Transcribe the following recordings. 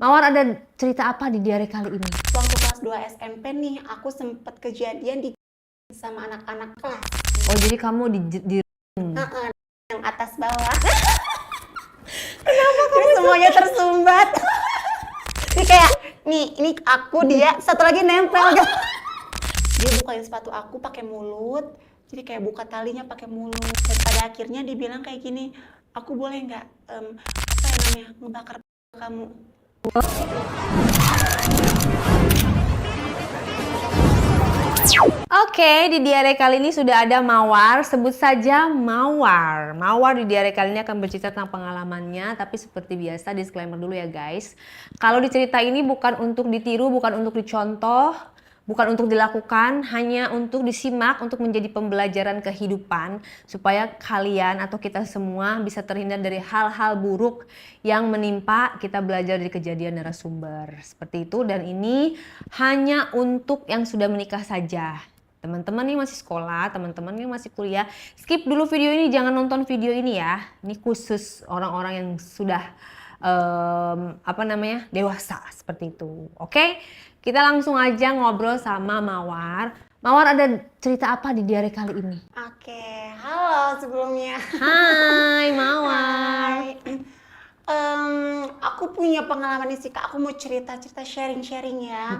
Mawar, ada cerita apa di diare kali ini? Waktu kelas 2 SMP nih, aku sempet kejadian sama anak-anak kelas. Oh, jadi kamu di Heeh, yang atas bawah. Jadi semuanya tersumbat. Jadi kayak, nih, ini aku, dia, satu lagi nempel. Dia bukain sepatu aku pakai mulut, jadi kayak buka talinya pakai mulut. Dan pada akhirnya dibilang kayak gini, aku boleh nggak, apa ya namanya, ngebakar kamu. Oke, di diare kali ini sudah ada Mawar, sebut saja Mawar. Mawar di diare kali ini akan bercerita tentang pengalamannya, tapi seperti biasa disclaimer dulu ya guys. Kalau di cerita ini bukan untuk ditiru, bukan untuk dicontoh, bukan untuk dilakukan, hanya untuk disimak, untuk menjadi pembelajaran kehidupan supaya kalian atau kita semua bisa terhindar dari hal-hal buruk yang menimpa. Kita belajar dari kejadian narasumber seperti itu, dan ini hanya untuk yang sudah menikah saja. Teman-teman nih masih sekolah, teman-teman nih masih kuliah, skip dulu video ini, jangan nonton video ini ya. Ini khusus orang-orang yang sudah dewasa seperti itu. Oke, kita langsung aja ngobrol sama Mawar. Mawar, ada cerita apa di diare kali ini? Oke, halo sebelumnya. Hai Mawar. Hai. Aku punya pengalaman nih sih Kak, aku mau cerita-cerita sharing-sharing ya.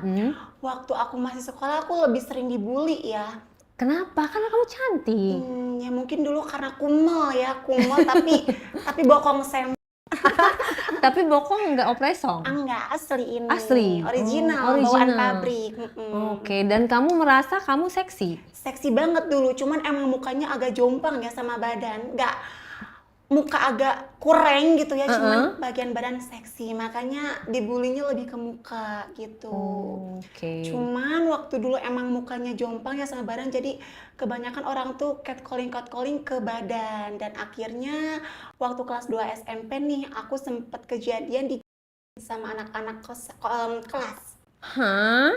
Waktu aku masih sekolah aku lebih sering dibully ya. Kenapa? Karena kamu cantik. Ya mungkin dulu karena kumel tapi bokong Tapi bokong nggak opresong? enggak, asli ini. Asli? Original, bawaan pabrik. Oke, dan kamu merasa kamu seksi? Seksi banget dulu, cuman emang mukanya agak jompang ya sama badan. Nggak, muka agak kurang gitu ya, cuman bagian badan seksi. Makanya dibulinya lebih ke muka gitu. Oke. Cuman waktu dulu emang mukanya jompang ya sama badan, jadi kebanyakan orang tuh catcalling ke badan. Dan akhirnya waktu kelas 2 SMP nih, aku sempet kejadian sama anak-anak kelas. Hah?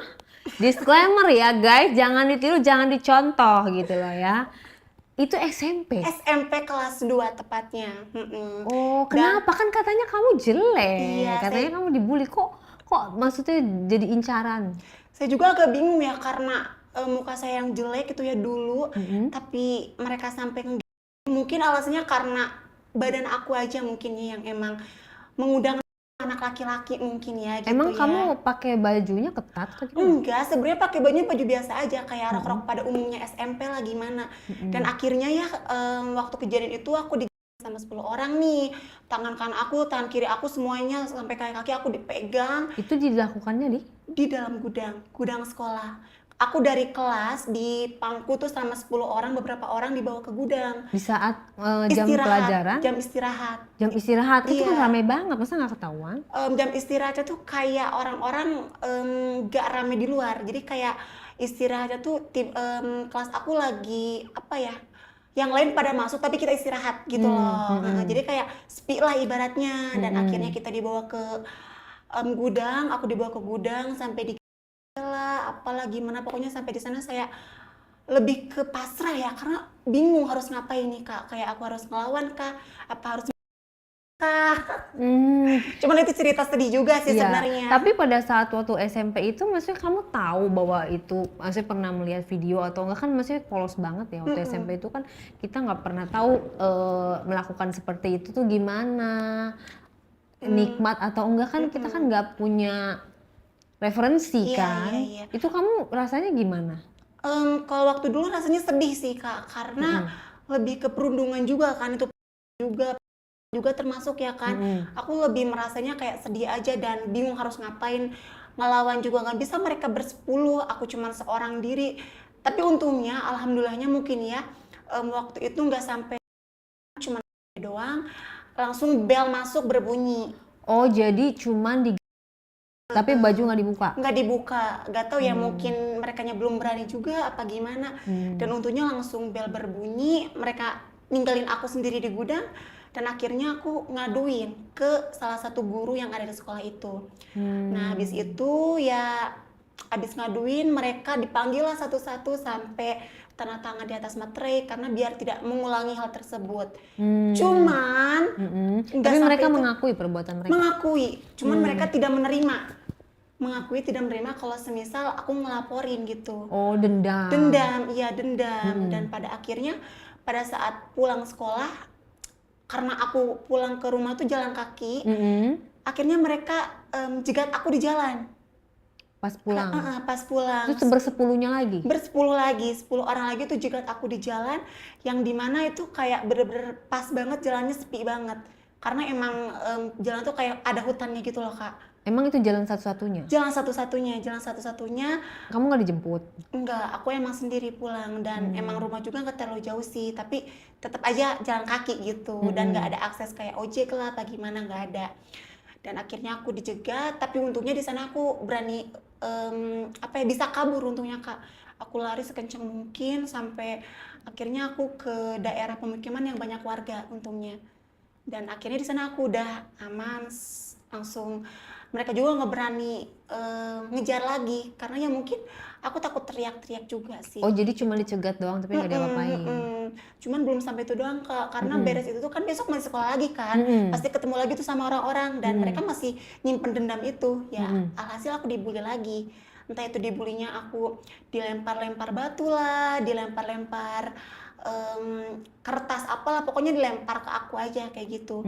Disclaimer ya guys, jangan ditiru, jangan dicontoh gitu loh ya. Itu SMP? SMP kelas 2 tepatnya. Oh, kenapa? Kan katanya kamu jelek. Iya, katanya kamu dibully. Kok maksudnya jadi incaran? Saya juga agak bingung ya, karena muka saya yang jelek itu ya dulu, tapi mereka sampai mungkin alasannya karena badan aku aja mungkin ya yang emang mengundang anak laki-laki mungkin ya gitu. Emang ya. kamu pakai bajunya ketat atau gimana? Enggak, sebenarnya pakai baju biasa aja kayak rok-rok pada umumnya SMP lah gimana. Dan akhirnya ya waktu kejadian itu aku sama 10 orang nih. Tangan kanan aku, tangan kiri aku semuanya sampai kaki aku dipegang. Itu dilakukannya di dalam gudang sekolah. Aku dari kelas di pangku tuh sama 10 orang, beberapa orang dibawa ke gudang. di saat jam pelajaran? Jam istirahat. Jam istirahat itu kan Iya. rame banget, masa nggak ketahuan? Jam istirahatnya tuh kayak orang-orang gak rame di luar. Jadi kayak istirahatnya tuh kelas aku lagi apa ya? Yang lain pada masuk tapi kita istirahat gitu loh. Jadi kayak sepi lah ibaratnya. Dan akhirnya kita dibawa ke gudang, aku dibawa ke gudang sampai di apalah gimana, pokoknya sampai di sana saya lebih ke pasrah ya, karena bingung harus ngapain nih Kak, kayak aku harus ngelawan kah, apa harus cuman itu cerita sedih juga sih sebenarnya. Tapi pada saat waktu SMP itu maksudnya kamu tahu bahwa itu, maksudnya pernah melihat video atau enggak, kan maksudnya polos banget ya waktu SMP itu kan kita nggak pernah tahu melakukan seperti itu tuh gimana, nikmat atau enggak, kan kita kan nggak punya referensi kan. Iya. Itu kamu rasanya gimana? Kalau waktu dulu rasanya sedih sih Kak, karena lebih ke perundungan juga kan, itu juga termasuk ya kan. Aku lebih merasanya kayak sedih aja dan bingung harus ngapain, ngelawan juga nggak bisa, mereka bersepuluh, aku cuma seorang diri. Tapi untungnya alhamdulillahnya mungkin ya, waktu itu nggak sampai, cuma doang langsung bel masuk berbunyi. Oh, jadi cuman tapi baju nggak dibuka? Nggak dibuka, nggak tahu ya, mungkin merekanya belum berani juga apa gimana. Dan untungnya langsung bel berbunyi, mereka ninggalin aku sendiri di gudang. Dan akhirnya aku ngaduin ke salah satu guru yang ada di sekolah itu. Nah habis itu ya, habis ngaduin mereka dipanggil lah satu-satu sampai tanda tangan di atas materai karena biar tidak mengulangi hal tersebut. Hmm. Cuman nggak Tapi sampai mereka itu. mengakui perbuatan mereka. Mengakui, cuman mereka tidak menerima kalau semisal aku ngelaporin gitu. Oh, dendam. Dendam. Dan pada akhirnya pada saat pulang sekolah, karena aku pulang ke rumah tuh jalan kaki, akhirnya mereka jegat aku di jalan. Pas pulang. Pas pulang. Terus bersepuluhnya lagi. Bersepuluh lagi, 10 orang lagi tuh jegat aku di jalan, yang dimana itu kayak bener-bener pas banget, jalannya sepi banget. Karena emang jalan tuh kayak ada hutannya gitu loh, Kak. Emang itu jalan satu-satunya? Jalan satu-satunya. Kamu nggak dijemput? Enggak, aku emang sendiri pulang, dan emang rumah juga nggak terlalu jauh sih, tapi tetap aja jalan kaki gitu, dan nggak ada akses kayak ojek lah apa gimana, nggak ada. Dan akhirnya aku dijegat, tapi untungnya di sana aku berani bisa kabur untungnya, Kak. Aku lari sekencang mungkin sampai akhirnya aku ke daerah pemukiman yang banyak warga untungnya. Dan akhirnya di sana aku udah aman, langsung mereka juga nggak berani ngejar lagi karena ya mungkin aku takut teriak-teriak juga sih. Oh, jadi cuma dicegat doang tapi nggak diapa-apain. Cuman belum sampai itu doang, Kak, karena beres itu tuh kan besok masih sekolah lagi kan, pasti ketemu lagi tuh sama orang-orang, dan mereka masih nyimpen dendam itu ya. Alhasil aku dibully lagi, entah itu dibulinya aku dilempar-lempar batu lah, dilempar-lempar kertas apalah, pokoknya dilempar ke aku aja kayak gitu.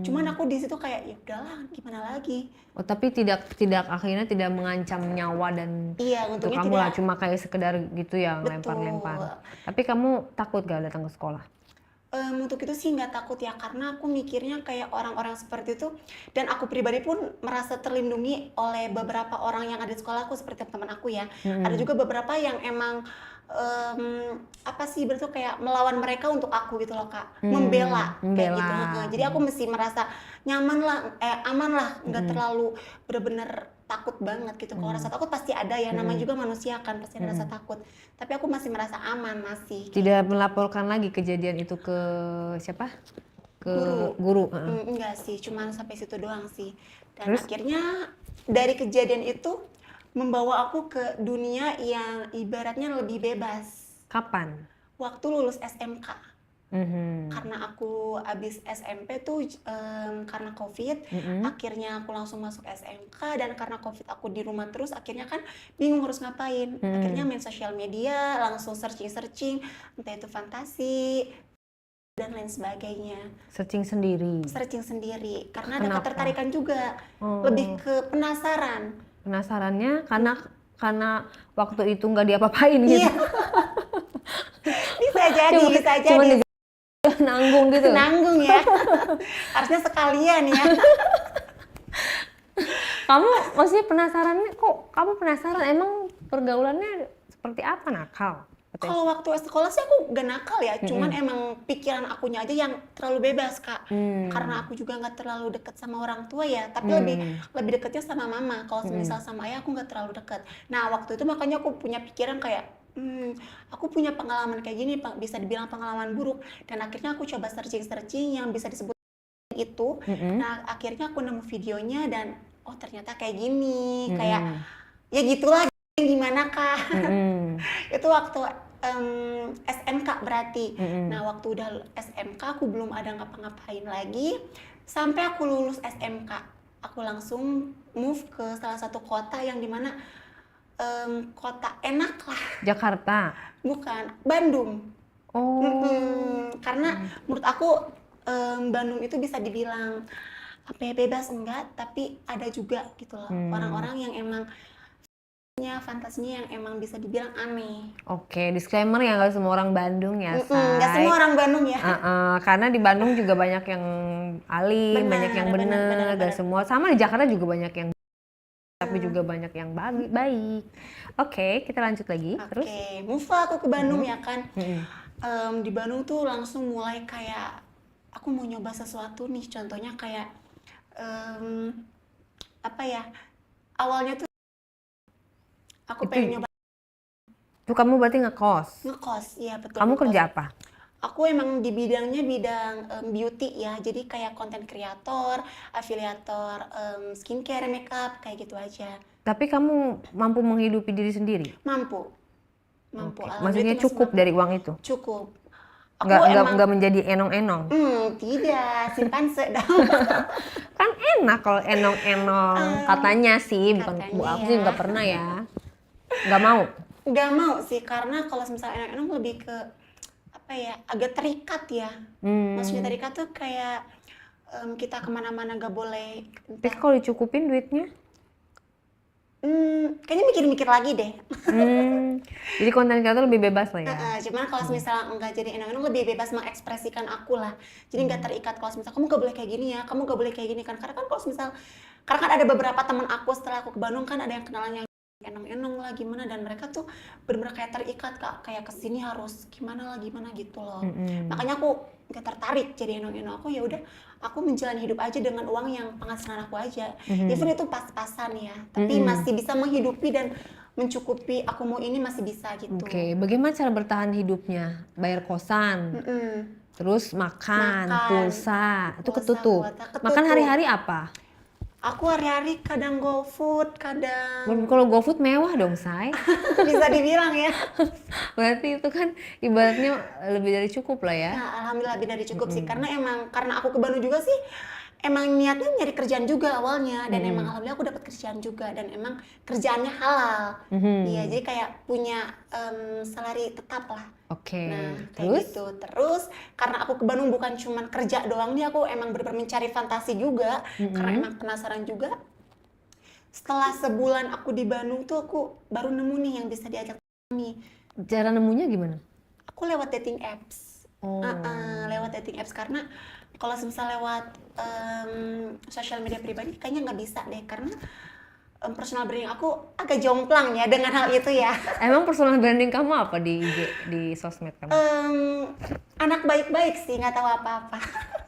Cuman aku di situ kayak ya udahlah, gimana lagi. Oh, tapi akhirnya tidak mengancam nyawa dan Iya, untuk untungnya kamu tidak. lah, cuma kayak sekedar gitu ya, Betul. lempar-lempar. Tapi kamu takut gak datang ke sekolah? Untuk itu sih nggak takut ya, karena aku mikirnya kayak orang-orang seperti itu, dan aku pribadi pun merasa terlindungi oleh beberapa orang yang ada di sekolah aku, seperti teman aku ya. Ada juga beberapa yang emang berarti kayak melawan mereka untuk aku gitu loh, Kak, membela kayak gitu. Jadi aku mesti merasa nyaman lah, aman lah, nggak terlalu bener-bener takut banget gitu. Kalau rasa takut pasti ada ya, namanya juga manusia kan, pasti ada rasa takut. Tapi aku masih merasa aman, masih. Tidak melaporkan lagi kejadian itu ke siapa? Ke guru? Enggak sih, cuman sampai situ doang sih. Dan akhirnya dari kejadian itu membawa aku ke dunia yang ibaratnya lebih bebas. Kapan? Waktu lulus SMK. Karena aku abis SMP tuh karena COVID, akhirnya aku langsung masuk SMK, dan karena COVID aku di rumah terus, akhirnya kan bingung harus ngapain. Akhirnya main sosial media, langsung searching, entah itu fantasi dan lain sebagainya. Searching sendiri? Searching sendiri, karena ada Kenapa? ketertarikan juga, lebih ke penasaran. Penasarannya karena waktu itu nggak diapa-apain gitu. Iya. Bisa jadi. Cuma nanggung gitu. Nanggung ya. Harusnya sekalian ya. Kamu maksudnya kamu penasaran emang pergaulannya seperti apa, nakal? Kalau waktu sekolah sih aku gak nakal ya, cuman emang pikiran akunya aja yang terlalu bebas, Kak. Karena aku juga nggak terlalu deket sama orang tua ya, tapi lebih deketnya sama mama. Kalau misal sama ayah aku nggak terlalu deket. Nah waktu itu makanya aku punya pikiran kayak aku punya pengalaman kayak gini, bisa dibilang pengalaman buruk, dan akhirnya aku coba searching yang bisa disebut itu. Nah akhirnya aku nemu videonya, dan oh ternyata kayak gini, kayak ya gitulah, gimana, Kak. Itu waktu SMK berarti. Nah waktu udah SMK aku belum ada ngapa-ngapain lagi, sampai aku lulus SMK aku langsung move ke salah satu kota yang dimana kota enak lah. Jakarta? Bukan, Bandung. Oh. Karena menurut aku Bandung itu bisa dibilang bebas enggak, tapi ada juga gitu loh orang-orang yang emang fantasinya yang emang bisa dibilang aneh. Oke, disclaimer ya, nggak semua orang Bandung ya, Say. Nggak semua orang Bandung ya. Karena di Bandung juga banyak yang alim, banyak yang bener. Gak semua. Sama di Jakarta juga banyak yang tapi juga banyak yang baik. Oke, kita lanjut lagi. Terus? Oke, move aku ke Bandung ya kan. Di Bandung tuh langsung mulai kayak aku mau nyoba sesuatu nih. Contohnya kayak awalnya tuh aku pengen nyoba. Tuh kamu berarti ngekos? Ngekos, iya betul. Kamu kerja apa? Aku emang di bidangnya bidang beauty ya, jadi kayak content creator, afiliator, skincare, makeup, kayak gitu aja. Tapi kamu mampu menghidupi diri sendiri? Mampu. Mampu. Oke. Alhamdulillah Maksudnya itu masih cukup mampu. dari uang itu? Cukup. Aku Nggak emang nggak menjadi enong-enong? tidak, simpanse dong. Kan enak kalau enong-enong. Katanya sih, bukan Katanya bu aku sih ya. nggak pernah ya. Nggak mau. Nggak mau sih, karena kalau misalnya enak-enak lebih ke apa ya, agak terikat ya. Maksudnya terikat tuh kayak kita kemana-mana nggak boleh. Tapi kalau dicukupin duitnya? Kayaknya mikir-mikir lagi deh. Jadi konten kreator lebih bebas lah ya. Cuman kalau misalnya nggak jadi enak-enak, lebih bebas mengekspresikan aku lah. Jadi nggak terikat kalau misalnya kamu nggak boleh kayak gini ya, kamu nggak boleh kayak gini kan. Karena kan kalau misal, karena kan ada beberapa teman aku setelah aku ke Bandung kan ada yang kenalannya enong-enong lah gimana, dan mereka tuh bener-bener kayak terikat Kak, kayak kesini harus gimana lah gimana gitu loh. Makanya aku nggak tertarik jadi enong-enong. Aku ya udah, aku menjalani hidup aja dengan uang yang penghasilan aku aja. Even itu pas-pasan ya, tapi masih bisa menghidupi dan mencukupi aku mau ini masih bisa gitu. Oke, bagaimana cara bertahan hidupnya? Bayar kosan, terus makan, pulsa, itu Pulsa, ketutup. kuota, ketutup. Makan hari-hari apa? Aku hari-hari kadang GoFood, kadang Kalau GoFood mewah dong, Say. bisa dibilang ya. Berarti itu kan ibaratnya lebih dari cukup lah ya. Nah, alhamdulillah lebih dari cukup sih, karena aku ke Bandung juga sih emang niatnya nyari kerjaan juga awalnya, dan emang alhamdulillah aku dapat kerjaan juga, dan emang kerjaannya halal. Iya, jadi kayak punya salary tetap lah. Oke, Nah, kayak terus? gitu. Terus karena aku ke Bandung bukan cuman kerja doang nih, aku emang bener-bener mencari fantasi juga, karena emang penasaran juga. Setelah sebulan aku di Bandung tuh aku baru nemu nih yang bisa diajak nih. Cara nemunya gimana? Aku lewat dating apps. Oh. Lewat dating apps, karena kalau misal lewat sosial media pribadi kayaknya nggak bisa deh, karena personal branding aku agak jomplang ya dengan hal itu ya. Emang personal branding kamu apa di IG, di sosmed kamu? Anak baik-baik sih, nggak tahu apa-apa.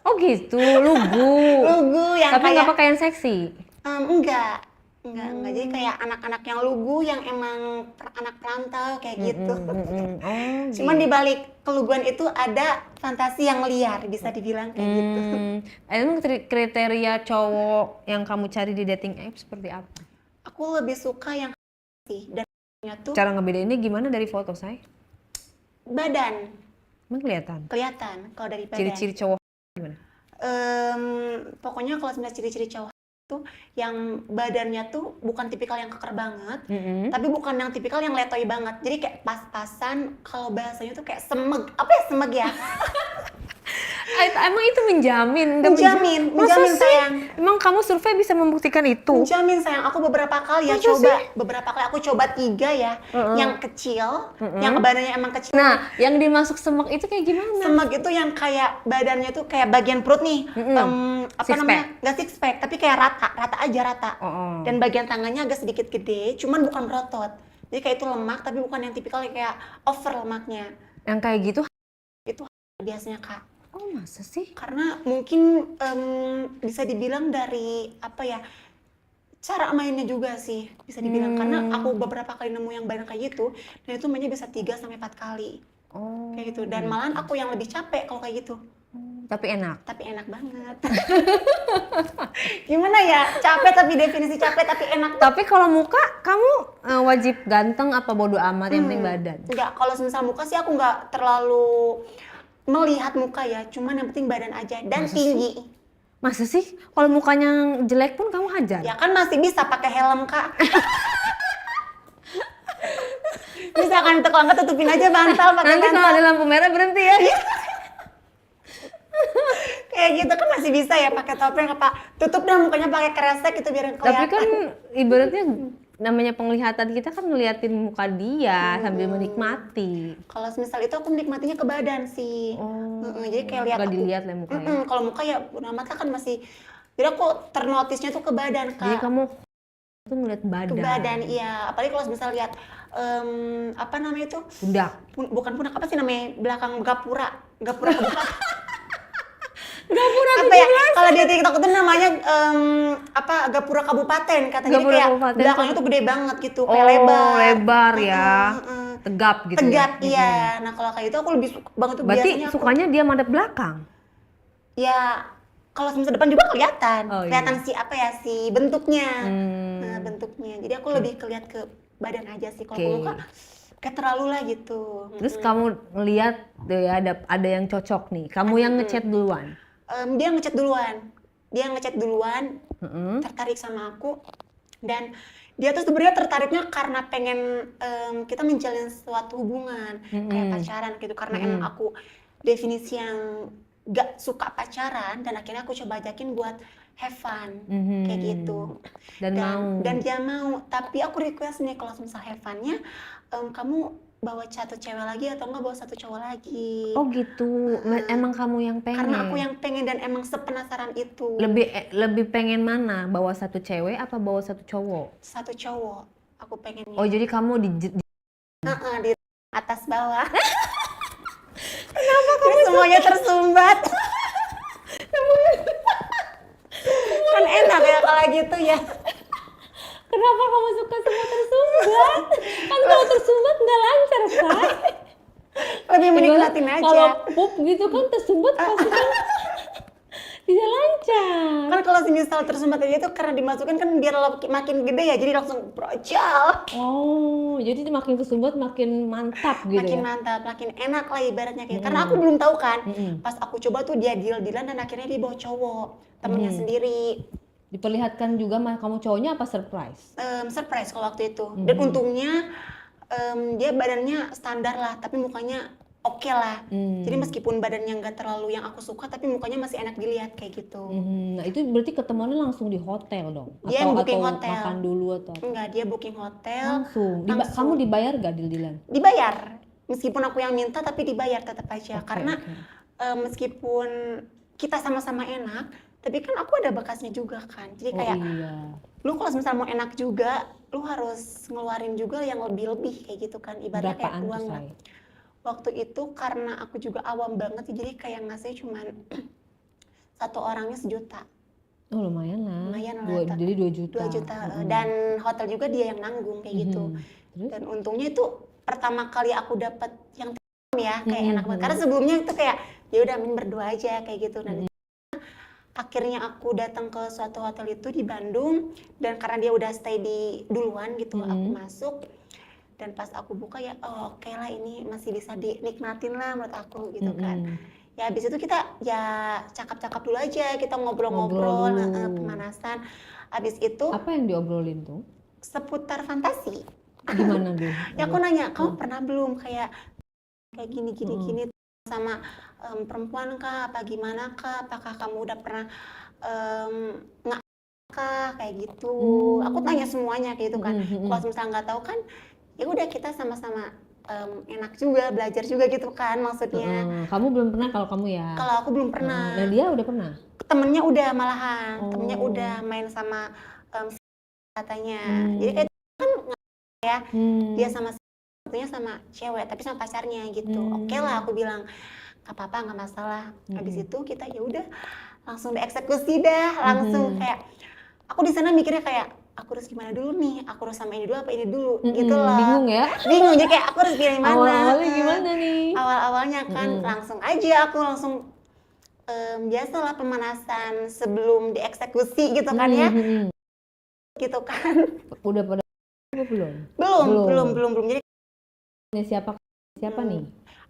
Oh gitu, lugu. Lugu yang Tapi nggak kayak pakaian seksi? enggak. Jadi kayak anak-anak yang lugu yang emang anak perantau kayak gitu. Oh, Cuman di balik keluguan itu ada fantasi yang liar, bisa dibilang kayak gitu. Emang kriteria cowok yang kamu cari di dating apps seperti apa? Aku lebih suka yang sih, dan tuh Cara ngebedainnya gimana dari foto, Say? badan Emang kelihatan? kelihatan kalau dari badan. Ciri-ciri cowok gimana? Pokoknya kalau sebenarnya ciri-ciri cowok tuh yang badannya tuh bukan tipikal yang keker banget, tapi bukan yang tipikal yang letoy banget. Jadi kayak pas-pasan, kalau bahasanya tuh kayak semeg. Apa ya semeg ya? Emang itu menjamin? Menjamin Masa sih? sayang. Emang kamu survei bisa membuktikan itu? Menjamin sayang, aku beberapa kali ya Masa coba, sih? beberapa kali aku coba 3 ya, yang kecil, yang badannya emang kecil. Nah, yang dimasuk semak itu kayak gimana? Semek itu yang kayak badannya tuh kayak bagian perut nih, apa Six namanya? Nggak six pack, tapi kayak rata aja rata. Dan Dan bagian tangannya agak sedikit gede, cuman bukan berotot. Jadi kayak itu lemak, tapi bukan yang tipikal kayak over lemaknya. yang kayak gitu? Itu biasanya Kak. Oh masa sih? Karena mungkin bisa dibilang dari apa ya, cara mainnya juga sih bisa dibilang, karena aku beberapa kali nemu yang badan kayak gitu, dan itu mainnya bisa 3-4 kali Oh. kayak gitu, dan malahan aku yang lebih capek kalau kayak gitu. Tapi enak. Tapi enak banget. Gimana ya, capek tapi definisi capek tapi enak. Tapi kalau muka kamu wajib ganteng apa bodo amat, yang penting badan? Enggak, kalau misal muka sih aku nggak terlalu melihat muka ya, cuman yang penting badan aja dan tinggi. Masa sih? Kalau mukanya jelek pun kamu hajar? Ya kan masih bisa pakai helm Kak. Misalkan itu kalau nggak tutupin aja bantal pakai Nanti kalau bantal. ada lampu merah berhenti ya? Kayak gitu kan masih bisa ya, pakai topeng apa tutup dah mukanya pakai kresek itu biar kelihatan. Tapi kan ibaratnya namanya penglihatan, kita kan ngeliatin muka dia sambil menikmati. Kalau misal itu aku menikmatinya ke badan sih. Jadi kayak lihat Nggak aku. dilihat lah mukanya. Kalau muka ya bodo amat kan masih. Jadi aku ternotisnya tuh ke badan Kak. Jadi kamu tuh ngeliat Ke badan. badan iya. Apalagi kalau misal lihat apa namanya itu? Pundak. Bukan pundak, apa sih namanya? Belakang gapura kabupaten. Gapura Apa ya? Kalau di TikTok itu namanya apa? Gapura kabupaten katanya. Jadi Gapura kayak kabupaten belakangnya tuh gede banget gitu, Oh, kayak lebar. lebar ya. Tegap gitu Tegap ya. iya. Nah, kalau kayak itu aku lebih suka banget tuh Berarti biasanya aku. sukanya dia madep belakang? Ya, kalau misal depan juga kelihatan. Oh, iya. Kelihatan si apa ya, si bentuknya. Nah, bentuknya. Jadi aku lebih kelihat ke badan aja sih. Kalau Oke. ke muka gak terlalu lah gitu. Terus kamu ngeliat tuh ya ada yang cocok nih. Kamu yang ngechat duluan. Dia ngechat duluan, tertarik sama aku, dan dia tuh sebenarnya tertariknya karena pengen kita menjalin suatu hubungan kayak pacaran gitu, karena emang aku definisi yang gak suka pacaran, dan akhirnya aku coba ajakin buat have fun kayak gitu. Dan dia mau, tapi aku request nih kalau misal have fun-nya kamu bawa satu cewek lagi atau enggak bawa satu cowok lagi. Oh gitu, emang kamu yang pengen? Karena aku yang pengen dan emang sepenasaran itu. Lebih pengen mana? Bawa satu cewek apa bawa satu cowok? Satu cowok, aku pengennya. Oh jadi kamu di atas bawah. Kenapa kamu semuanya tersumbat? Kan enak ya kalau gitu ya. Kenapa kamu suka semua tersumbat? Kan kalau tersumbat nggak lancar, Say. Lebih menikmatin aja. Kalau pup gitu kan tersumbat pasti kan tidak lancar. Kan kalau misal tersumbat aja itu karena dimasukin kan biar makin gede ya, jadi langsung brojol. Oh, jadi makin tersumbat makin mantap gitu makin ya? Mantap, makin enak lah ibaratnya kayak. Karena aku belum tahu kan. Pas aku coba tuh dia deal-dealan dan akhirnya dia bawa cowok, temennya sendiri. Diperlihatkan juga kamu cowoknya apa surprise? Surprise kalau waktu itu. Dan untungnya dia badannya standar lah, tapi mukanya oke lah. Jadi meskipun badannya nggak terlalu yang aku suka, tapi mukanya masih enak dilihat kayak gitu. Nah itu berarti ketemuannya langsung di hotel dong? Dia booking hotel. Makan dulu atau apa? Enggak, dia booking hotel. Langsung. Kamu dibayar gak deal-dealan? Dibayar. Meskipun aku yang minta, tapi dibayar tetap aja. Karena meskipun kita sama-sama enak, tapi kan aku ada bekasnya juga kan. Jadi kayak lu kalau misalnya mau enak juga, lu harus ngeluarin juga yang lebih-lebih kayak gitu kan. Ibaratnya kayak uang lah. Waktu itu karena aku juga awam banget, jadi kayak ngasih cuman satu orangnya 1 juta. Oh lumayan lah. Lumayan lah. Jadi 2 juta. 2 juta. Dan hotel juga dia yang nanggung kayak gitu. Terus? Dan untungnya itu pertama kali aku dapat yang ya kayak enak banget. Karena sebelumnya itu kayak ya udah main berdua aja kayak gitu. Dan akhirnya aku datang ke suatu hotel itu di Bandung, dan karena dia udah stay di duluan gitu, aku masuk. Dan pas aku buka ya, oh oke lah, ini masih bisa dinikmatin lah menurut aku gitu kan. Ya habis itu kita ya cakap-cakap dulu aja, kita ngobrol-ngobrol, pemanasan. Habis itu apa yang diobrolin tuh? Seputar fantasi. Gimana tuh? Ya aku nanya, kamu pernah belum kayak gini sama perempuan kah, apa gimana kah, apakah kamu udah pernah nggak kah kayak gitu. Aku tanya semuanya kayak gitu kan. Kalau misalnya nggak tahu kan, ya udah kita sama-sama enak juga, belajar juga gitu kan maksudnya. Kamu belum pernah kalau kamu ya? Kalau aku belum pernah. Nah dia udah pernah? Temennya udah malahan, temennya udah main sama katanya. Jadi kayak kan ya, dia sama satunya sama cewek, tapi sama pacarnya gitu. Oke lah, aku bilang nggak apa-apa, nggak masalah. Habis itu kita ya udah langsung dieksekusi dah, langsung kayak aku di sana mikirnya kayak aku harus gimana dulu nih, aku harus sama ini dulu apa ini dulu gitu loh. Bingung ya? Bingung, jadi kayak aku harus pilih mana. Awal-awalnya gimana nih? Awal-awalnya kan langsung aja aku langsung biasalah pemanasan sebelum dieksekusi gitu kan ya. Gitu kan. Udah pada belum? Belum. Jadi siapa nih?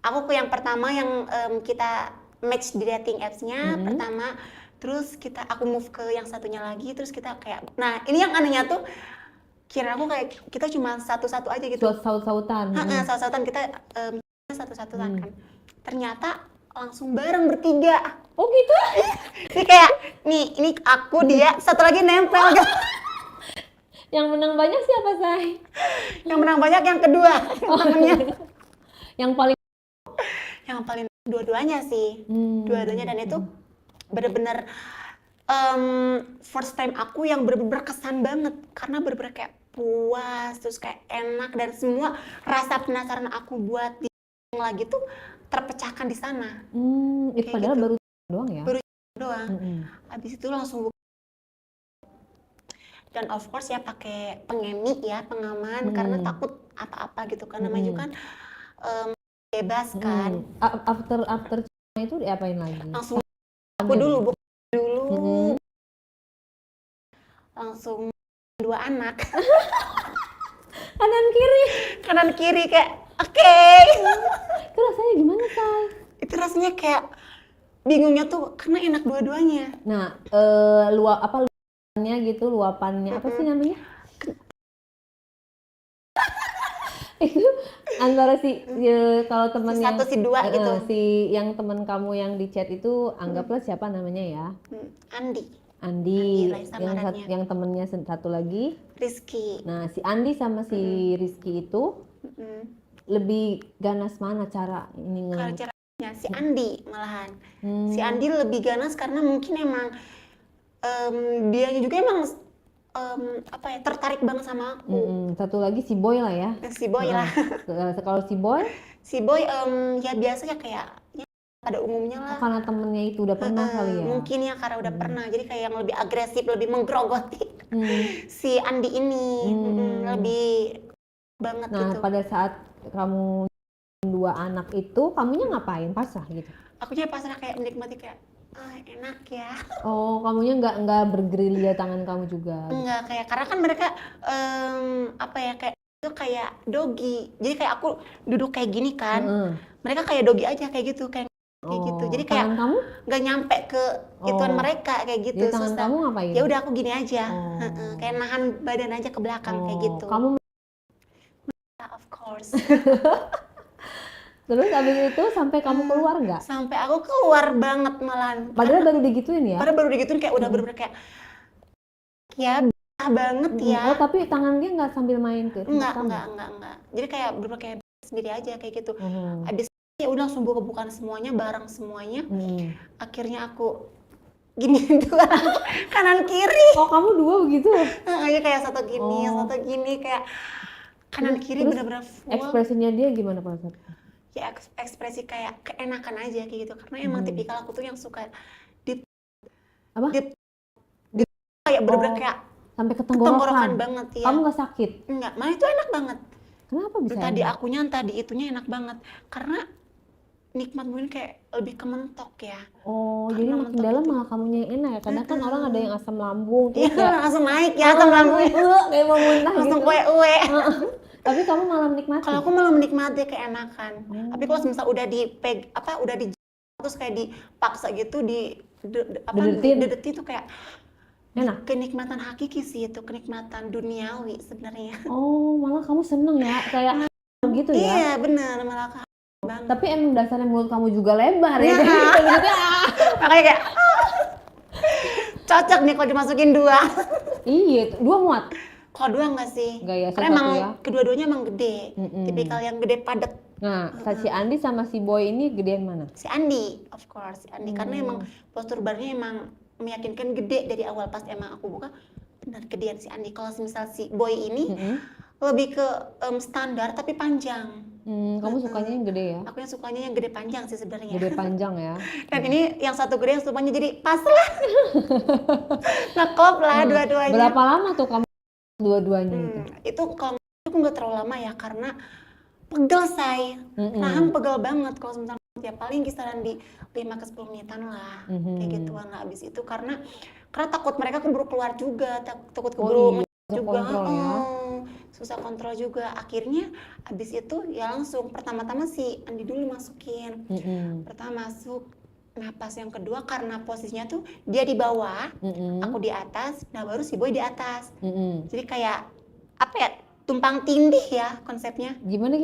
Aku yang pertama yang kita match di dating apps-nya pertama. Terus aku move ke yang satunya lagi, terus kita kayak, nah ini yang anehnya tuh, kira aku kayak kita cuma satu-satu aja gitu. Saut-sautan. Saut-sautan kita satu-satuan kan. Ternyata langsung bareng bertiga. Oh gitu? Jadi kayak, nih ini aku, dia, satu lagi nempel gitu. Yang menang banyak siapa, Say? Yang menang banyak yang kedua, temennya. Yang paling dua-duanya sih, dua-duanya, dan itu bener-bener first time aku yang bener-bener berkesan banget, karena bener-bener kayak puas, terus kayak enak, dan semua rasa penasaran aku buat di lagi tuh terpecahkan di sana. Padahal gitu. baru doang ya? Baru doang. Habis itu langsung dan of course ya pakai pengemi ya, pengaman, karena takut apa-apa gitu kan, namanya juga kan bebas kan. After itu diapain lagi? Langsung aku dulu langsung 2 anak. Kanan kiri Kayak Oke. Itu rasanya gimana, Say? Itu rasanya kayak bingungnya tuh karena enak dua-duanya. Nah, luapannya gitu, luapannya apa sih namanya? Itu antara kalau temen Si yang satu, si dua gitu. si yang temen kamu yang di chat itu anggaplah siapa namanya ya? Andi, Andi, Raisa yang Maratnya. yang temennya satu lagi. Rizky. Nah, si Andi sama si Rizky itu Mm-mm. lebih ganas mana cara ini Kalau caranya si Andi malahan. Si Andi lebih ganas karena mungkin emang dianya juga emang apa ya, tertarik banget sama aku. Satu lagi si Boy lah ya. Si Boy lah. Kalau si Boy Si Boy ya biasanya kayak ya, pada umumnya lah. karena temennya itu udah pernah kali ya. Mungkin ya karena udah pernah. Jadi kayak yang lebih agresif, lebih menggerogoti si Andi ini. Lebih banget Nah, gitu. pada saat kamu dua anak itu, kamunya ngapain? Pasrah gitu? Akunya pasrah kayak menikmati kayak enak ya. Oh, kamunya nggak bergerilya tangan kamu juga? Enggak, kayak karena kan mereka apa ya, kayak itu kayak dogi. Jadi kayak aku duduk kayak gini kan. Mereka kayak dogi aja kayak gitu, kayak gitu. Jadi kayak Tangan kamu? nggak nyampe ke ituan mereka kayak gitu. Jadi tangan kamu ngapain? Ya udah aku gini aja. Kayak nahan badan aja ke belakang kayak gitu. Kamu Of course. terus abis itu sampai kamu keluar nggak? Sampai aku keluar banget malahan. Padahal baru digituin ya? Padahal baru digituin kayak udah bener-bener kayak ya banget ya. Oh, tapi tangan dia nggak sambil main ke tempat kamu? Enggak. Jadi kayak bener kayak sendiri aja kayak gitu. Abis ya udah langsung buka-bukaan semuanya, bareng semuanya. Akhirnya aku gini dua kanan kiri. Oh, kamu dua begitu? Aja kayak satu gini kayak kanan kiri bener-bener full. Ekspresinya dia gimana pada saat itu? Ya ekspresi kayak keenakan aja kayak gitu. Karena emang tipikal aku tuh yang suka Apa? kayak bener-bener kayak sampai ke tenggorokan tenggorokan banget ya. Kamu nggak sakit? Enggak, malah itu enak banget. Kenapa bisa Entah di enak? akunya, entah di itunya enak banget. Karena nikmat mungkin kayak lebih kementok ya. Oh, Karena jadi makin mentok dalam itu. malah kamunya yang enak ya. Kadang kan orang ada yang asam lambung Iya, terus kayak langsung naik ya asam lambungnya. kayak mau muntah Langsung gitu. kue-kue. Tapi kamu malah menikmati. Kalau aku malah menikmati keenakan. Tapi kalau misal udah udah di terus kayak dipaksa gitu didedetin tuh kayak enak. Kenikmatan hakiki sih itu, kenikmatan duniawi sebenarnya. Oh, malah kamu seneng ya kayak gitu ya. Iya, benar, malah banget. Tapi emang dasarnya mulut kamu juga lebar ya. Makanya kayak cocok nih kalau dimasukin dua. Iya, dua muat. Kalau dua enggak sih? Enggak ya, Karena satu emang ya. kedua-duanya emang gede. Tipikal yang gede padat. Nah, si Andi sama si Boy ini gedean mana? Si Andi, of course, si Andi karena emang postur badannya emang meyakinkan gede dari awal pas emang aku buka benar gedean si Andi. Kalau misal si Boy ini lebih ke standar tapi panjang. Kamu sukanya yang gede ya? Aku yang sukanya yang gede panjang sih sebenarnya. Gede panjang ya. Dan ini yang satu gede yang semuanya jadi pas lah. Ngeklop lah dua-duanya. Berapa lama tuh kamu dua-duanya itu? Itu kalau aku nggak terlalu lama ya karena pegel say. Rahang pegel banget kalau sebentar ya paling kisaran di 5 ke 10 menitan lah. Kayak gituan lah abis itu karena takut mereka keburu keluar juga, takut keburu juga. Kontrol ya. Susah kontrol juga. Akhirnya abis itu ya langsung pertama-tama si Andi dulu masukin. Pertama masuk, napas yang kedua karena posisinya tuh dia di bawah, aku di atas, nah baru si Boy di atas. Jadi kayak apa ya, tumpang tindih ya konsepnya. Gimana?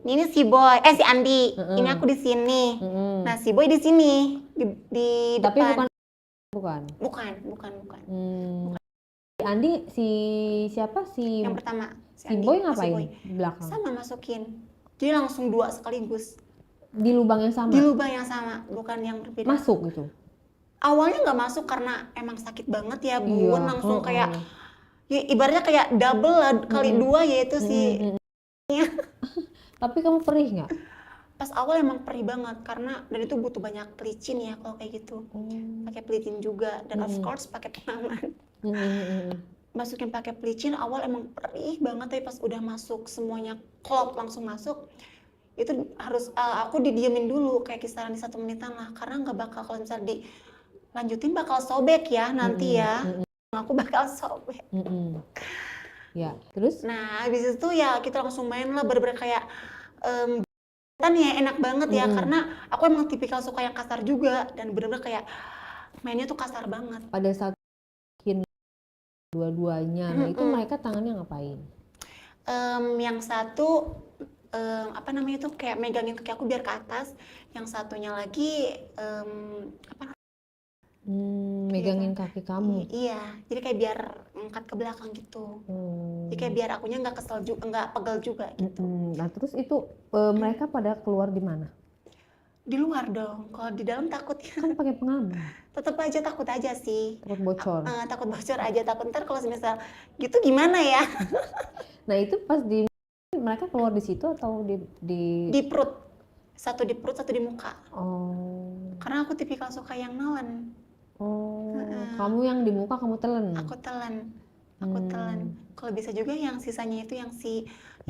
Ini si Boy, si Andi, ini aku di sini. Nah si Boy di sini, di Tapi depan. bukan. Bukan. Si Andi siapa sih? Yang pertama si Boy ngapain di belakang? Sama masukin. Jadi langsung dua sekaligus. Di lubang yang sama? Di lubang yang sama, bukan yang berbeda. Masuk gitu? Awalnya nggak masuk karena emang sakit banget ya bun, langsung kayak ya, ibaratnya kayak double lah kali dua yaitu si Tapi kamu perih nggak? Pas awal emang perih banget karena dan itu butuh banyak pelicin ya kalau kayak gitu. Pakai pelicin juga dan of course pakai pengaman. Masukin pakai pelicin awal emang perih banget tapi pas udah masuk semuanya klop langsung masuk itu harus aku didiemin dulu kayak kisaran di 1 menitan lah karena nggak bakal kalau misalnya dilanjutin bakal sobek ya nanti ya. Aku bakal sobek. Ya, terus? Nah, habis itu ya kita langsung main lah bener-bener kayak kan ya enak banget ya, Mm-mm. karena aku emang tipikal suka yang kasar juga dan bener-bener kayak mainnya tuh kasar banget. Pada saat bikin dua-duanya, nah itu Mm-mm. mereka tangannya ngapain? Yang satu apa namanya tuh kayak megangin kaki aku biar ke atas, yang satunya lagi apa kayak gitu. Megangin kaki kamu. Iya, jadi kayak biar ngangkat ke belakang gitu. Jadi kayak biar akunya nggak kesel juga, nggak pegel juga gitu. Nah terus itu mereka pada keluar di mana? Di luar dong, kalau di dalam takut ya. Kan pakai pengaman, Tetep aja takut aja sih. takut bocor. Takut bocor aja, takut ntar kalau misal gitu gimana ya? Nah itu pas mereka keluar di situ atau di... Di perut, satu di perut, satu di muka. Oh, Karena aku tipikal suka yang nelen. kamu yang di muka kamu telan. Aku telan. Kalau bisa juga yang sisanya itu yang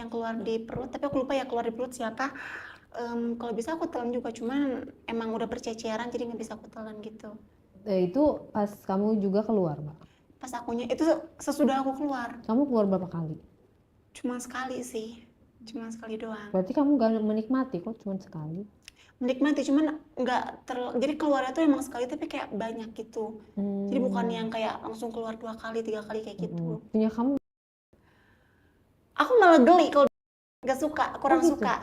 keluar di perut, tapi aku lupa ya keluar di perut siapa. Kalau bisa aku telan juga, cuman emang udah berceceran jadi nggak bisa aku telan gitu. Itu pas kamu juga keluar, Mbak? Pas akunya itu sesudah aku keluar. Kamu keluar berapa kali? Cuma sekali sih, cuma sekali doang. Berarti kamu gak menikmati kok, cuma sekali. Menikmati, cuman nggak jadi keluarnya tuh emang sekali tapi kayak banyak gitu. Jadi bukan yang kayak langsung keluar 2 kali, 3 kali kayak gitu. Punya kamu? Aku malah geli kalau nggak suka, kurang gitu? suka.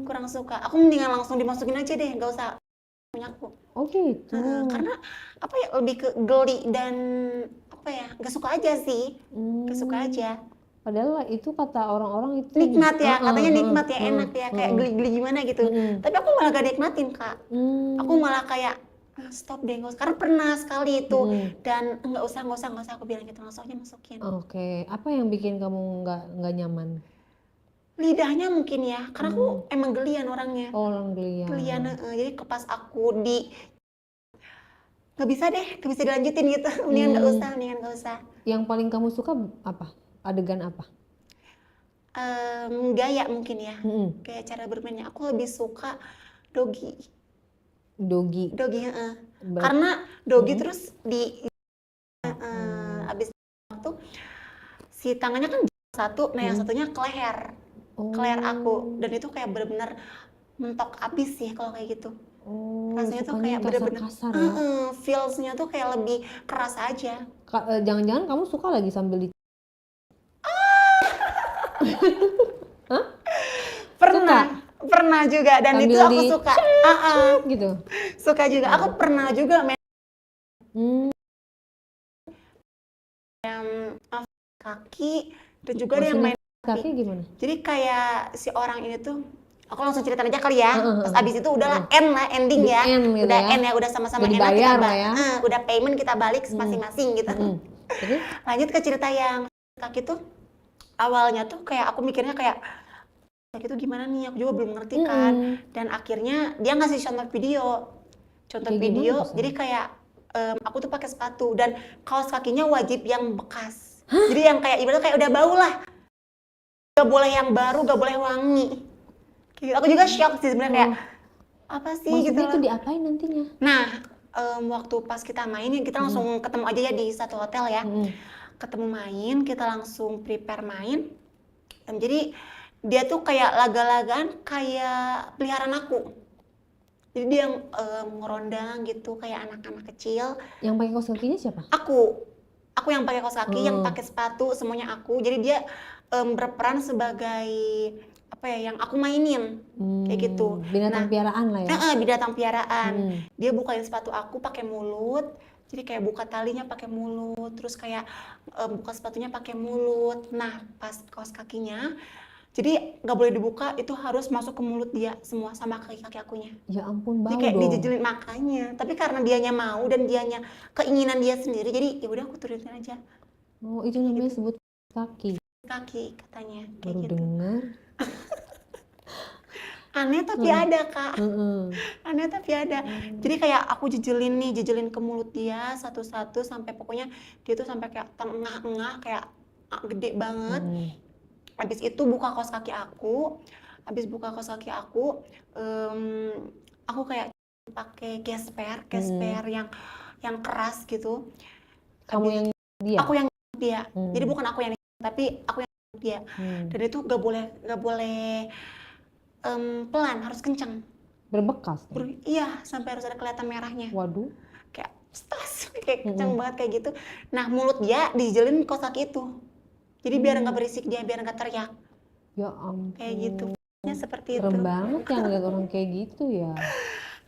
Kurang suka. Aku mendingan langsung dimasukin aja deh, nggak usah punya aku. Oh gitu. Karena apa ya, lebih ke geli dan apa ya, nggak suka aja sih. Nggak suka aja. Padahal itu kata orang-orang itu Nikmat ya, katanya nikmat ya, enak ya, kayak geli-geli gimana gitu. Tapi aku malah gak nikmatin, Kak. Aku malah kayak stop deh, nggak usah. Karena pernah sekali itu dan nggak usah aku bilang gitu, langsung aja masukin. Oke, apa yang bikin kamu nggak nyaman? Lidahnya mungkin ya, karena aku emang gelian orangnya. Oh, orang gelian. Gelian, jadi pas aku nggak bisa deh, nggak bisa dilanjutin gitu. Mendingan nggak usah. Yang paling kamu suka apa? Adegan apa? Gaya mungkin ya, kayak cara bermainnya. Aku lebih suka dogi. Dogi. Karena dogi terus abis itu si tangannya kan satu, nah yang satunya ke leher, aku, dan itu kayak bener-bener mentok abis sih kalau kayak gitu. Rasanya tuh kayak bener-bener kasar ya? feelsnya tuh kayak lebih keras aja. Jangan-jangan kamu suka lagi sambil di... Hah? Pernah juga, dan sambil itu aku suka. Gitu. Suka juga. Aku pernah juga main kaki, dan juga ada yang main kaki gimana? Jadi kayak si orang ini tuh, aku langsung ceritain aja kali ya. Pas abis itu udahlah ending ya. Udah end ya, udah sama-sama enak kita ya. Udah payment, kita balik masing-masing gitu. Jadi lanjut ke cerita yang kaki tuh. Awalnya tuh kayak aku mikirnya kayak kaki tuh gimana nih, aku juga belum ngerti kan. Dan akhirnya dia ngasih contoh video. Jadi kayak aku tuh pakai sepatu dan kaos kakinya wajib yang bekas. Jadi yang kayak ibaratnya kayak udah bau lah. Gak boleh yang baru, gak boleh wangi. Aku juga shock sih sebenarnya, kayak apa sih. Maksudnya gitu itu diapain nantinya? Nah, waktu pas kita main, kita langsung ketemu aja ya di satu hotel ya. Ketemu main, kita langsung prepare main. Jadi dia tuh kayak laga-lagaan kayak peliharaan aku. Jadi dia ngerondang gitu kayak anak-anak kecil. Yang pakai kaos kakinya siapa? Aku yang pakai kaos kaki, yang pakai sepatu, semuanya aku. Jadi dia berperan sebagai apa ya, yang aku mainin kayak gitu. Binatang piaraan lah ya. Binatang piaraan. Dia bukain sepatu aku pakai mulut. Jadi kayak buka talinya pakai mulut, terus kayak buka sepatunya pakai mulut. Nah, pas kaos kakinya, jadi nggak boleh dibuka, itu harus masuk ke mulut dia semua sama kaki-kaki akunya. Ya ampun, bau jadi kayak dong. dijejelin makanya. Tapi karena dianya mau dan dianya keinginan dia sendiri, jadi ya udah aku turutin aja. Oh, itu namanya sebut kaki. Kaki katanya. Kayak Baru gitu. dengar. Aneh tapi ada, Kak. Aneh tapi ada. Jadi kayak aku jejelin ke mulut dia satu-satu sampai pokoknya dia tuh sampai kayak tengah-tengah kayak gede banget. Habis itu buka kaos kaki aku. Aku kayak pakai gesper yang keras gitu. Kamu yang dia? Aku yang dia. Jadi bukan aku yang tapi aku yang dia. Dan itu gak boleh pelan, harus kencang. Berbekas nih. Iya, sampai harus ada kelihatan merahnya. Waduh. Kayak stas, kayak kencang banget kayak gitu. Nah, mulut dia dijelin kaos kaki itu. Jadi biar nggak berisik dia, biar nggak teriak. Ya ampun. Kayak gitu. Seperti itu. Serem banget ya ngeliat orang kayak gitu ya.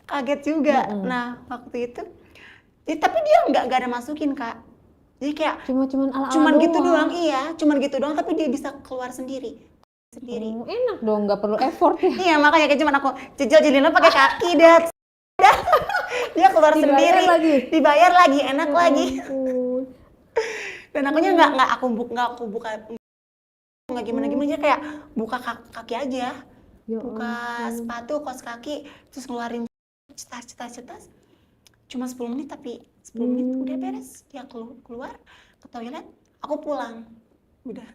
Kaget juga. Nah, waktu itu tapi dia nggak ada masukin, Kak. Jadi kayak Cuman ala-ala cuman doang. gitu doang, iya, cuman gitu doang, tapi dia bisa keluar sendiri. Enak dong, nggak perlu effort ya. Iya, makanya kayak cuman aku jelinnya pakai kaki dah. Dia keluar Dibayar sendiri, lagi? dibayar lagi, enak lagi. Ampun. Dan akunya nggak aku buka nggak gimana aja, kayak buka kaki aja, Ya buka sepatu, kaos kaki, terus ngeluarin cetas. Cuma 10 menit, tapi 10 menit udah beres. Dia keluar ke toilet, aku pulang. Udah.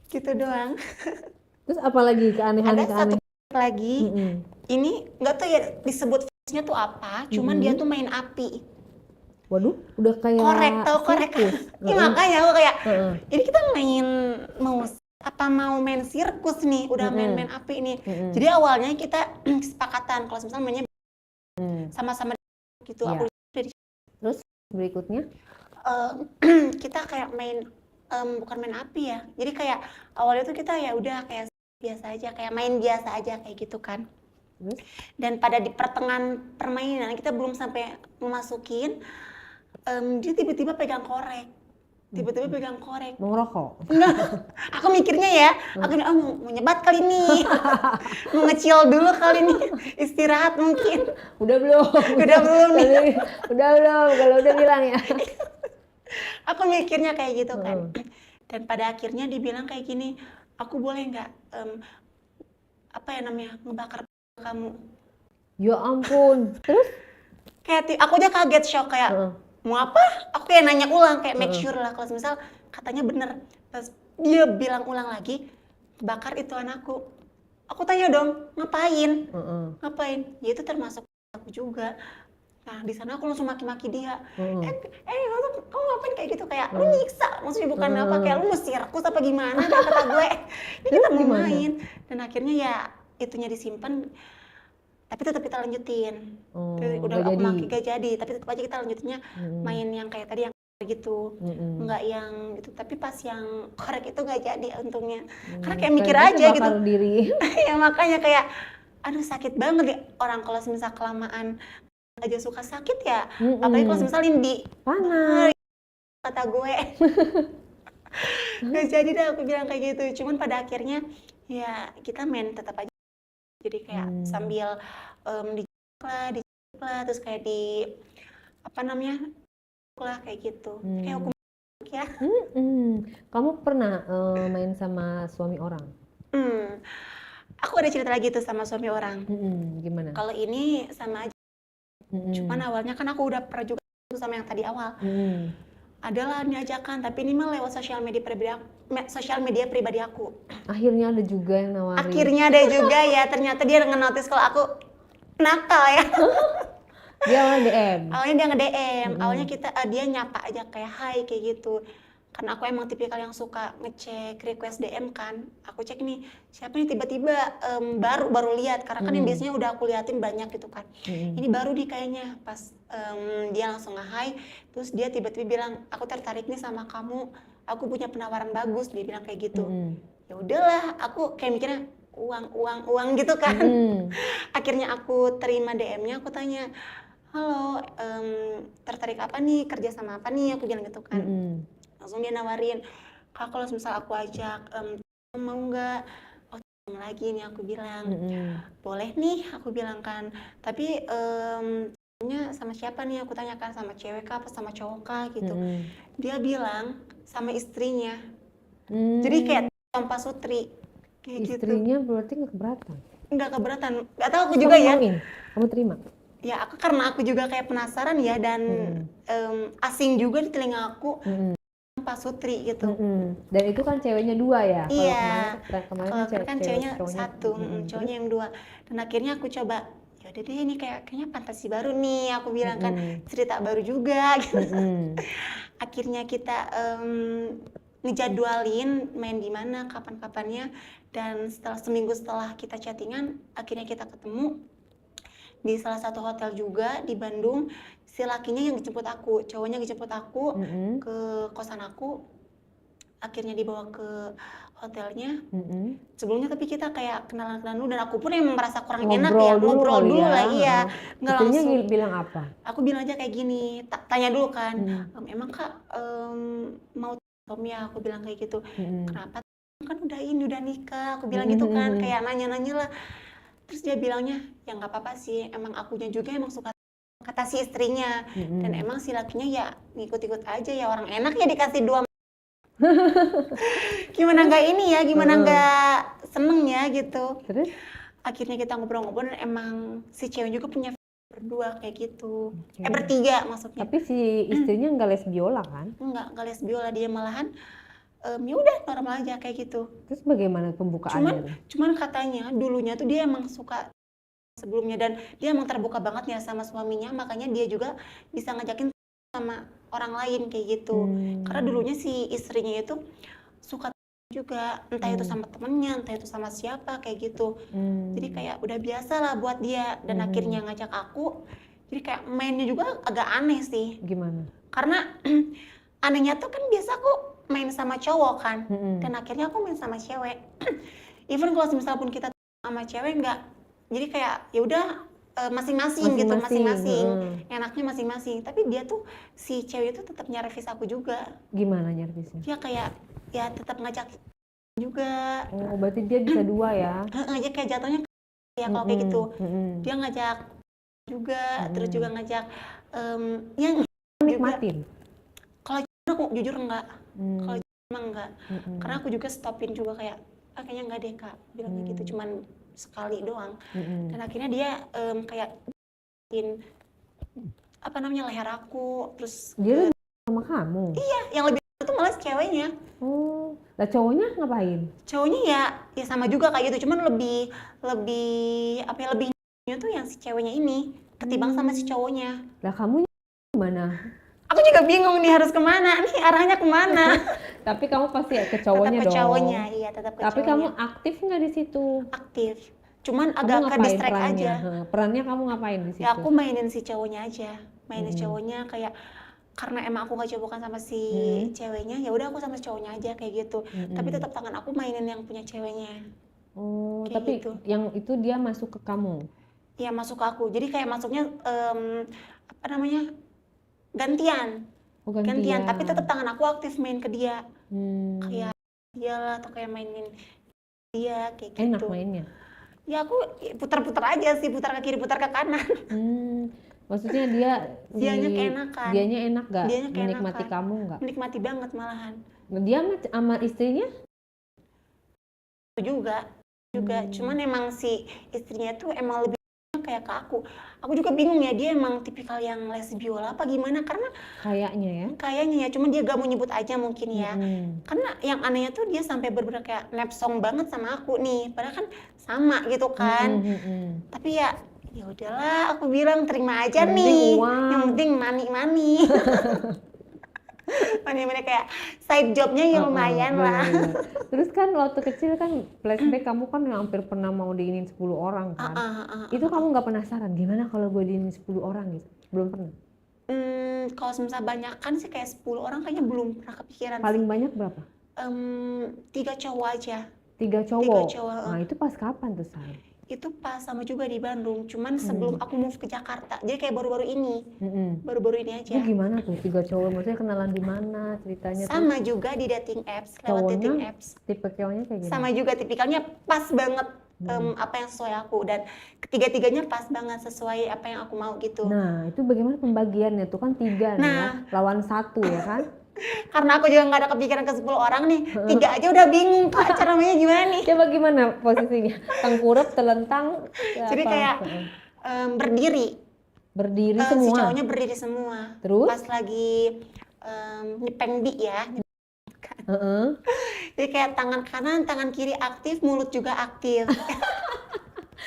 Gitu doang. Terus apa lagi keanehan? Ada satu lagi, ini nggak tahu ya disebut nya tuh apa, cuman dia tuh main api. Waduh, udah kayak Korek. Iya, makanya aku kayak, ini kita mau main sirkus nih, udah main api nih. Jadi awalnya kita kesepakatan kalau misalnya mainnya sama-sama gitu. Iya. Aku Terus berikutnya? Kita kayak main bukan main api ya. Jadi kayak awalnya tuh kita ya udah kayak biasa aja, kayak main biasa aja kayak gitu kan. Dan pada di pertengahan permainan kita belum sampai memasukin, dia tiba-tiba pegang korek. Mau ngerokok? Enggak, aku mikirnya ya, aku mau nyebat kali nih, mau ngecil dulu kali nih, istirahat mungkin. Udah belum nih? Udah belum, kalau udah bilang ya. Aku mikirnya kayak gitu kan. Dan pada akhirnya dibilang kayak gini, aku boleh nggak, ngebakar kamu. Ya ampun. Terus? Kayak aku aja kaget, shock kayak, mau apa? Aku kayak nanya ulang, kayak make sure lah kalau misal katanya bener. Terus dia bilang ulang lagi, bakar itu anakku. Aku tanya dong, ngapain? Ngapain? Ya itu termasuk aku juga. Nah di sana aku langsung maki-maki dia. Kamu ngapain kayak gitu, kayak lu nyiksa, maksudnya bukan apa, kayak lu mau sirkus apa gimana, kata gue. Ini kita mau main. Dan akhirnya ya itunya disimpan. Tapi tetap kita lanjutin. Udah aku maki gak jadi, tapi tetap aja kita lanjutinnya main yang kayak tadi yang gitu, nggak yang gitu. Tapi pas yang korek itu nggak jadi untungnya, karena kayak mikir aja gitu. Diri. Ya makanya kayak, aduh sakit banget ya orang kalau misal kelamaan aja suka sakit ya, apalagi kalau misal Lindi panas kata gue. Nggak jadi dah aku bilang kayak gitu. Cuman pada akhirnya ya kita main tetap aja. Jadi kayak sambil dijak lah, terus kayak kayak gitu. Kayak hukum ya. Kamu pernah main sama suami orang? Aku ada cerita lagi tuh sama suami orang. Gimana? Kalau ini sama aja. Cuman awalnya kan aku udah pernah juga sama yang tadi awal. Adalah nih ajakan, tapi ini mah lewat sosial media pribadi aku. Akhirnya ada juga yang nawarin. Akhirnya ada juga ya, ternyata dia nge-notice kalau aku nakal ya. Dia awalnya DM. Awalnya dia nge-DM, awalnya dia nyapa aja kayak hai kayak gitu. Karena aku emang tipikal yang suka ngecek request DM kan. Aku cek nih, siapa nih tiba-tiba baru lihat, karena kan yang biasanya udah aku liatin banyak gitu kan. Ini baru nih kayaknya, pas dia langsung nge-hi, terus dia tiba-tiba bilang, aku tertarik nih sama kamu, aku punya penawaran bagus, dia bilang kayak gitu. Ya udahlah, aku kayak mikirnya uang gitu kan. Akhirnya aku terima DM-nya, aku tanya, halo, tertarik apa nih, kerja sama apa nih, aku bilang gitu kan. Langsung dia nawarin, Kak kalau misal aku ajak, mau nggak? Oh lagi nih aku bilang, boleh nih aku bilang kan, tapi sama siapa nih, aku tanyakan sama cewek kah apa sama cowok kah gitu. Dia bilang sama istrinya. Jadi kayak Tompa Sutri kayak istrinya gitu. Berarti nggak keberatan? Nggak keberatan, nggak tahu aku juga ya. Kamu terima? Ya karena aku juga kayak penasaran ya, dan asing juga di telinga aku. Pak Sutri gitu. Dan itu kan ceweknya 2 ya? Iya. Kemarin kan ceweknya 1, cowoknya yang 2. Dan akhirnya aku coba, ya udah deh ini kayaknya fantasi baru nih, aku bilang kan cerita baru juga gitu. Akhirnya kita ngejadwalin main di mana, kapan-kapannya. Dan setelah seminggu setelah kita chattingan, akhirnya kita ketemu di salah satu hotel juga di Bandung. Si lakinya yang dijemput aku, cowoknya dijemput aku ke kosan aku. Akhirnya dibawa ke hotelnya. Sebelumnya tapi kita kayak kenalan-kenalan dulu, dan aku pun emang merasa kurang enak ya, ngobrol dulu lah, iya. Nggak Istrinya langsung. bilang apa? Aku bilang aja kayak gini, tanya dulu kan, emang Kak mau Tom ya, aku bilang kayak gitu. Kenapa? Kan udah nikah, aku bilang gitu kan, kayak nanya-nanya lah. Terus dia bilangnya, ya nggak apa-apa sih, emang akunya juga emang suka, kata si istrinya. Dan emang si lakinya ya ngikut-ikut aja ya, orang enak ya dikasih dua. Gimana nggak ini ya, gimana nggak seneng ya gitu. Terus? Akhirnya kita ngobrol-ngobrol, dan emang si cewek juga punya berdua kayak gitu. Bertiga maksudnya. Tapi si istrinya nggak les biola kan? Nggak les biola, dia malahan ya udah normal aja kayak gitu. Terus bagaimana pembukaannya? Cuman katanya dulunya tuh dia emang suka sebelumnya, dan dia emang terbuka banget ya sama suaminya, makanya dia juga bisa ngajakin sama orang lain kayak gitu. Karena dulunya si istrinya itu suka juga, entah itu sama temennya, entah itu sama siapa kayak gitu. Jadi kayak udah biasa lah buat dia, dan akhirnya ngajak aku. Jadi kayak mainnya juga agak aneh sih. Gimana? Karena anehnya tuh kan biasa aku main sama cowok kan, dan akhirnya aku main sama cewek. Even kalau misalnya pun kita sama cewek nggak, jadi kayak ya udah masing-masing gitu, enaknya masing-masing. Tapi dia tuh, si cewek itu tetap nyervis aku juga. Gimana nyervisnya? Dia kayak ya tetap ngajak juga. Oh, berarti dia bisa dua ya? Dia kayak jatuhnya ya kalau kayak gitu. Dia ngajak juga, terus juga ngajak yang nikmatin. Kalau aku jujur enggak. Kalau emang enggak. Karena aku juga stopin juga kayak kayaknya enggak deh Kak, bilangnya gitu, cuman sekali doang. Dan akhirnya dia kayak apa namanya, leher aku, terus dia sama kamu? Iya, yang lebih itu malah ceweknya. Oh, lah cowoknya ngapain? Cowoknya ya sama juga kayak gitu, cuman lebih apa ya, lebihnya tuh yang si ceweknya ini ketimbang sama si cowoknya. Lah kamu gimana? Aku juga bingung nih harus kemana, nih arahnya kemana. Tapi kamu pasti ke cowoknya tetap ke dong. Cowoknya, iya tetap ke Tapi cowoknya. kamu aktif nggak di situ? Aktif, cuman agak ke distract aja. Perannya kamu ngapain di situ? Ya aku mainin si cowoknya aja, cowoknya kayak, karena emang aku gak cobokan sama si ceweknya, ya udah aku sama si cowoknya aja kayak gitu. Tapi tetap tangan aku mainin yang punya ceweknya. Oh, kayak tapi gitu. Yang itu dia masuk ke kamu? Iya, masuk ke aku. Jadi kayak masuknya apa namanya, gantian. Oh, gantian. Tapi tetap tangan aku aktif main ke dia. Kayak dia lah, atau kayak mainin dia kayak gitu. Enak mainnya? Ya aku putar-putar aja sih, putar ke kiri, putar ke kanan. Maksudnya dianya keenakan. Dianya enak gak? Dianya menikmati kamu gak? Menikmati banget malahan. Dia sama istrinya? Juga. Cuman emang si istrinya tuh emang lebih kayak ke aku. Aku juga bingung ya, dia emang tipikal yang les biola apa gimana, karena kayaknya ya, cuman dia gak mau nyebut aja mungkin ya. Karena yang anehnya tuh dia sampai bener-bener kayak nepsong banget sama aku nih, padahal kan sama gitu kan. Tapi ya udahlah, aku bilang terima aja nih. Yang penting money. Money kayak side jobnya ya lumayan lah. Terus kan waktu kecil kan flashback, kamu kan hampir pernah mau diinin 10 orang kan. Itu kamu nggak penasaran gimana kalau gue diinin 10 orang gitu? Belum pernah? Kalau misalnya banyakan sih kayak 10 orang kayaknya belum pernah kepikiran. Paling banyak berapa? 3 cowok aja. 3 cowok? 3 cowok. Nah itu pas kapan tuh, Say? Itu pas sama juga di Bandung, cuman sebelum aku move ke Jakarta. Jadi kayak baru-baru ini. Baru-baru ini aja. Itu gimana tuh 3 cowok? Maksudnya kenalan di mana ceritanya? Sama tuh? Juga di dating apps, lewat dating apps. Tipe cowoknya kayak gimana? Sama juga, tipikalnya pas banget apa yang sesuai aku, dan ketiga-tiganya pas banget sesuai apa yang aku mau gitu. Nah, itu bagaimana pembagiannya tuh, kan 3 nih ya, lawan 1 ya kan? Karena aku juga nggak ada kepikiran ke 10 orang nih, 3 aja udah bingung Kak, cara mainnya gimana nih? Coba gimana posisinya? Tengkurap, telentang? Jadi kayak berdiri semua? Si cowoknya berdiri semua. Terus? Pas lagi nyepeng bi ya. Jadi kayak tangan kanan, tangan kiri aktif, mulut juga aktif.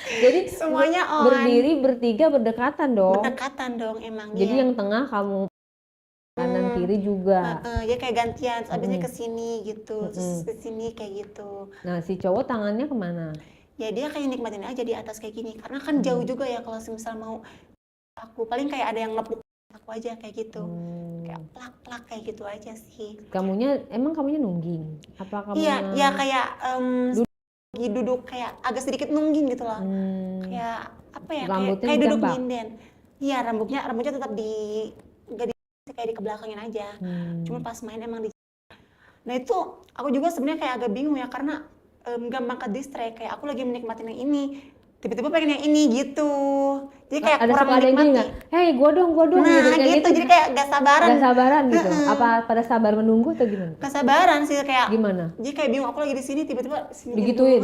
Jadi semuanya on. Berdiri bertiga berdekatan dong? Berdekatan dong emang. Jadi yang tengah kamu kanan kiri kiri juga. Ya kayak gantian, terus abisnya ke sini gitu, terus ke sini kayak gitu. Nah, si cowok tangannya kemana? Ya dia kayak nikmatin aja di atas kayak gini, karena kan jauh juga ya kalau misal mau aku paling kayak ada yang nepuk aku aja kayak gitu, kayak plak-plak kayak gitu aja sih. Emang kamunya nungging? Apa Iya, kamunya ya kayak duduk kayak agak sedikit nungging gitu loh. Kayak apa ya? Rambutnya Kayak duduk dijambak? nyinden. Iya, rambutnya tetap nggak di kayak dikebelakangin aja. Cuma pas main emang di. Nah itu aku juga sebenarnya kayak agak bingung ya karena gampang ke distract, kayak aku lagi menikmatin yang ini, tiba-tiba pengen yang ini gitu. Jadi kayak ada kurang suka ada yang gini menikmati. nggak? Hei, gua dong Nah gitu, kayak gitu, jadi kayak gak sabaran. Gak sabaran gitu. Apa pada sabar menunggu atau gimana? Gak sabaran sih kayak. Gimana? Jadi kayak bingung, aku lagi di sini tiba-tiba sini Digituin?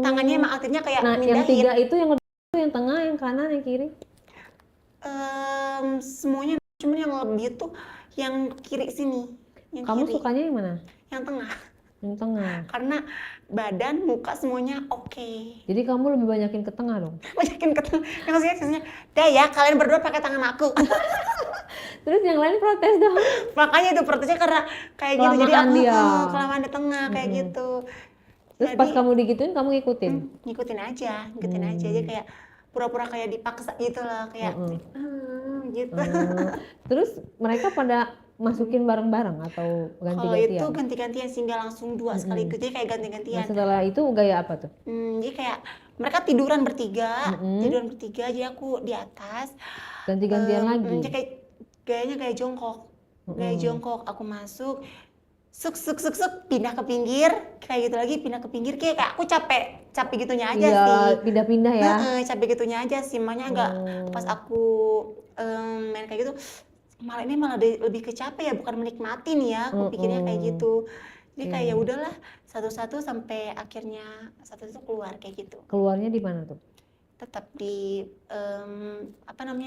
Tangannya emang aktifnya kayak Nah, mindahin. yang tiga itu yang tengah, yang kanan, yang kiri? Semuanya, cuman yang lebih tuh yang kiri sini. Yang Kamu kiri. sukanya yang mana? Yang tengah. Yang tengah. Karena badan, muka semuanya oke. Jadi kamu lebih banyakin ke tengah dong? Banyakin ke tengah. Yang maksudnya, dah ya kalian berdua pakai tangan aku. Terus yang lain protes dong? Makanya itu protesnya karena kayak gitu. Jadi Kelamaan aku dia. kelamaan di tengah kayak gitu. Terus Jadi, pas kamu digituin, kamu ngikutin? ngikutin aja. Jadi kayak pura-pura kayak dipaksa gitu lah, kayak gitu. Terus mereka pada masukin bareng-bareng atau Kalau ganti-gantian? itu ganti-gantian sih, nggak langsung dua sekaligus, jadi kayak Nah, ganti-gantian. setelah itu gaya apa tuh? Jadi kayak mereka tiduran bertiga, jadi aku di atas. Ganti-gantian lagi? Jadi kayak gayanya kayak jongkok, aku masuk, suk, pindah ke pinggir, kayak gitu lagi, pindah ke pinggir, kayak aku capek gitunya aja Iya, sih. pindah-pindah ya? Capek gitunya aja sih, makanya enggak pas aku main kayak gitu, malah lebih ke capek ya, bukan menikmatin ya, aku pikirnya kayak gitu. Jadi kayak ya udahlah, satu-satu sampai akhirnya satu-satu keluar kayak gitu. Keluarnya di mana tuh? Tetap di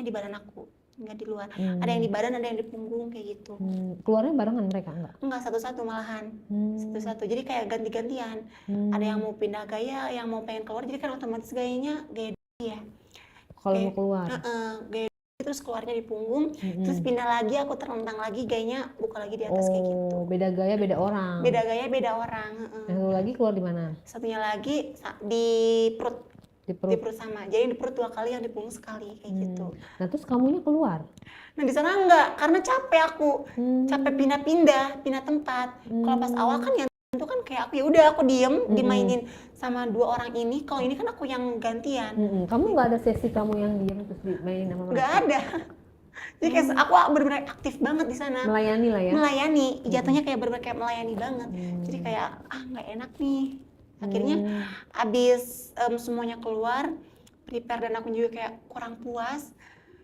di badan aku, nggak di luar. Ada yang di badan, ada yang di punggung kayak gitu. Keluarnya barengan mereka Enggak, satu-satu malahan. Satu-satu. Jadi kayak ganti-gantian. Ada yang mau pindah gaya, yang mau pengen keluar, jadi kan otomatis gayanya gaya dia. Kalau mau keluar? Gaya terus keluarnya di punggung, terus pindah lagi, aku terlentang lagi, gayanya buka lagi di atas kayak gitu. Beda gaya, beda orang. Beda gaya, beda orang. Yang satu lagi keluar di mana? Satunya lagi di perut. Di perut sama. Jadi di perut 2 kali, yang di punggung sekali kayak gitu. Nah, terus kamunya keluar? Nah di sana enggak, karena capek aku. Capek pindah tempat. Kalau pas awal kan yang itu kan kayak aku ya udah aku diem, dimainin sama 2 orang ini. Kalau ini kan aku yang gantian. Kamu nggak ada sesi kamu yang diem terus dimainin sama mereka? Nggak ada. Jadi kayak aku benar-benar aktif banget di sana. Melayani lah ya? Melayani, jatuhnya kayak benar-benar kayak melayani banget. Jadi kayak nggak enak nih. Akhirnya abis semuanya keluar, prepare, dan aku juga kayak kurang puas.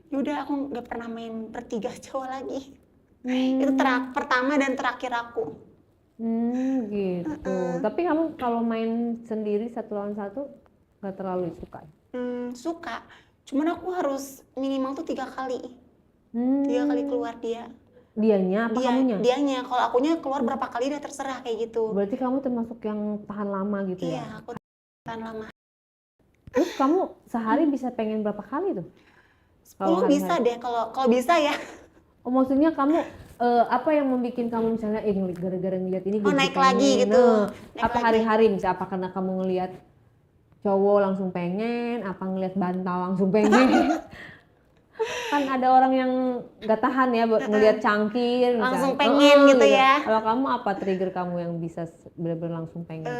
Yaudah aku nggak pernah main bertiga cowok lagi. Itu pertama dan terakhir aku. Gitu. Tapi kamu kalau main sendiri 1 lawan 1 nggak terlalu suka? Suka, cuman aku harus minimal tuh 3 kali. 3 kali keluar dia. Dianya apa kamunya? Dianya. Kalau akunya keluar berapa kali udah terserah kayak gitu. Berarti kamu termasuk yang tahan lama gitu ya? Iya, aku tahan lama. Terus kamu sehari bisa pengen berapa kali tuh? 10 bisa deh kalau bisa ya. Oh, maksudnya kamu apa yang membuat kamu misalnya gara-gara ngeliat ini gue naik pengen, lagi gitu. Apa hari-hari misalnya, apa karena kamu ngelihat cowok langsung pengen, apa ngelihat bantal langsung pengen? Kan ada orang yang gak tahan ya ngelihat cangkir langsung pengen gitu ya. Kalau kamu apa trigger kamu yang bisa benar-benar langsung pengen?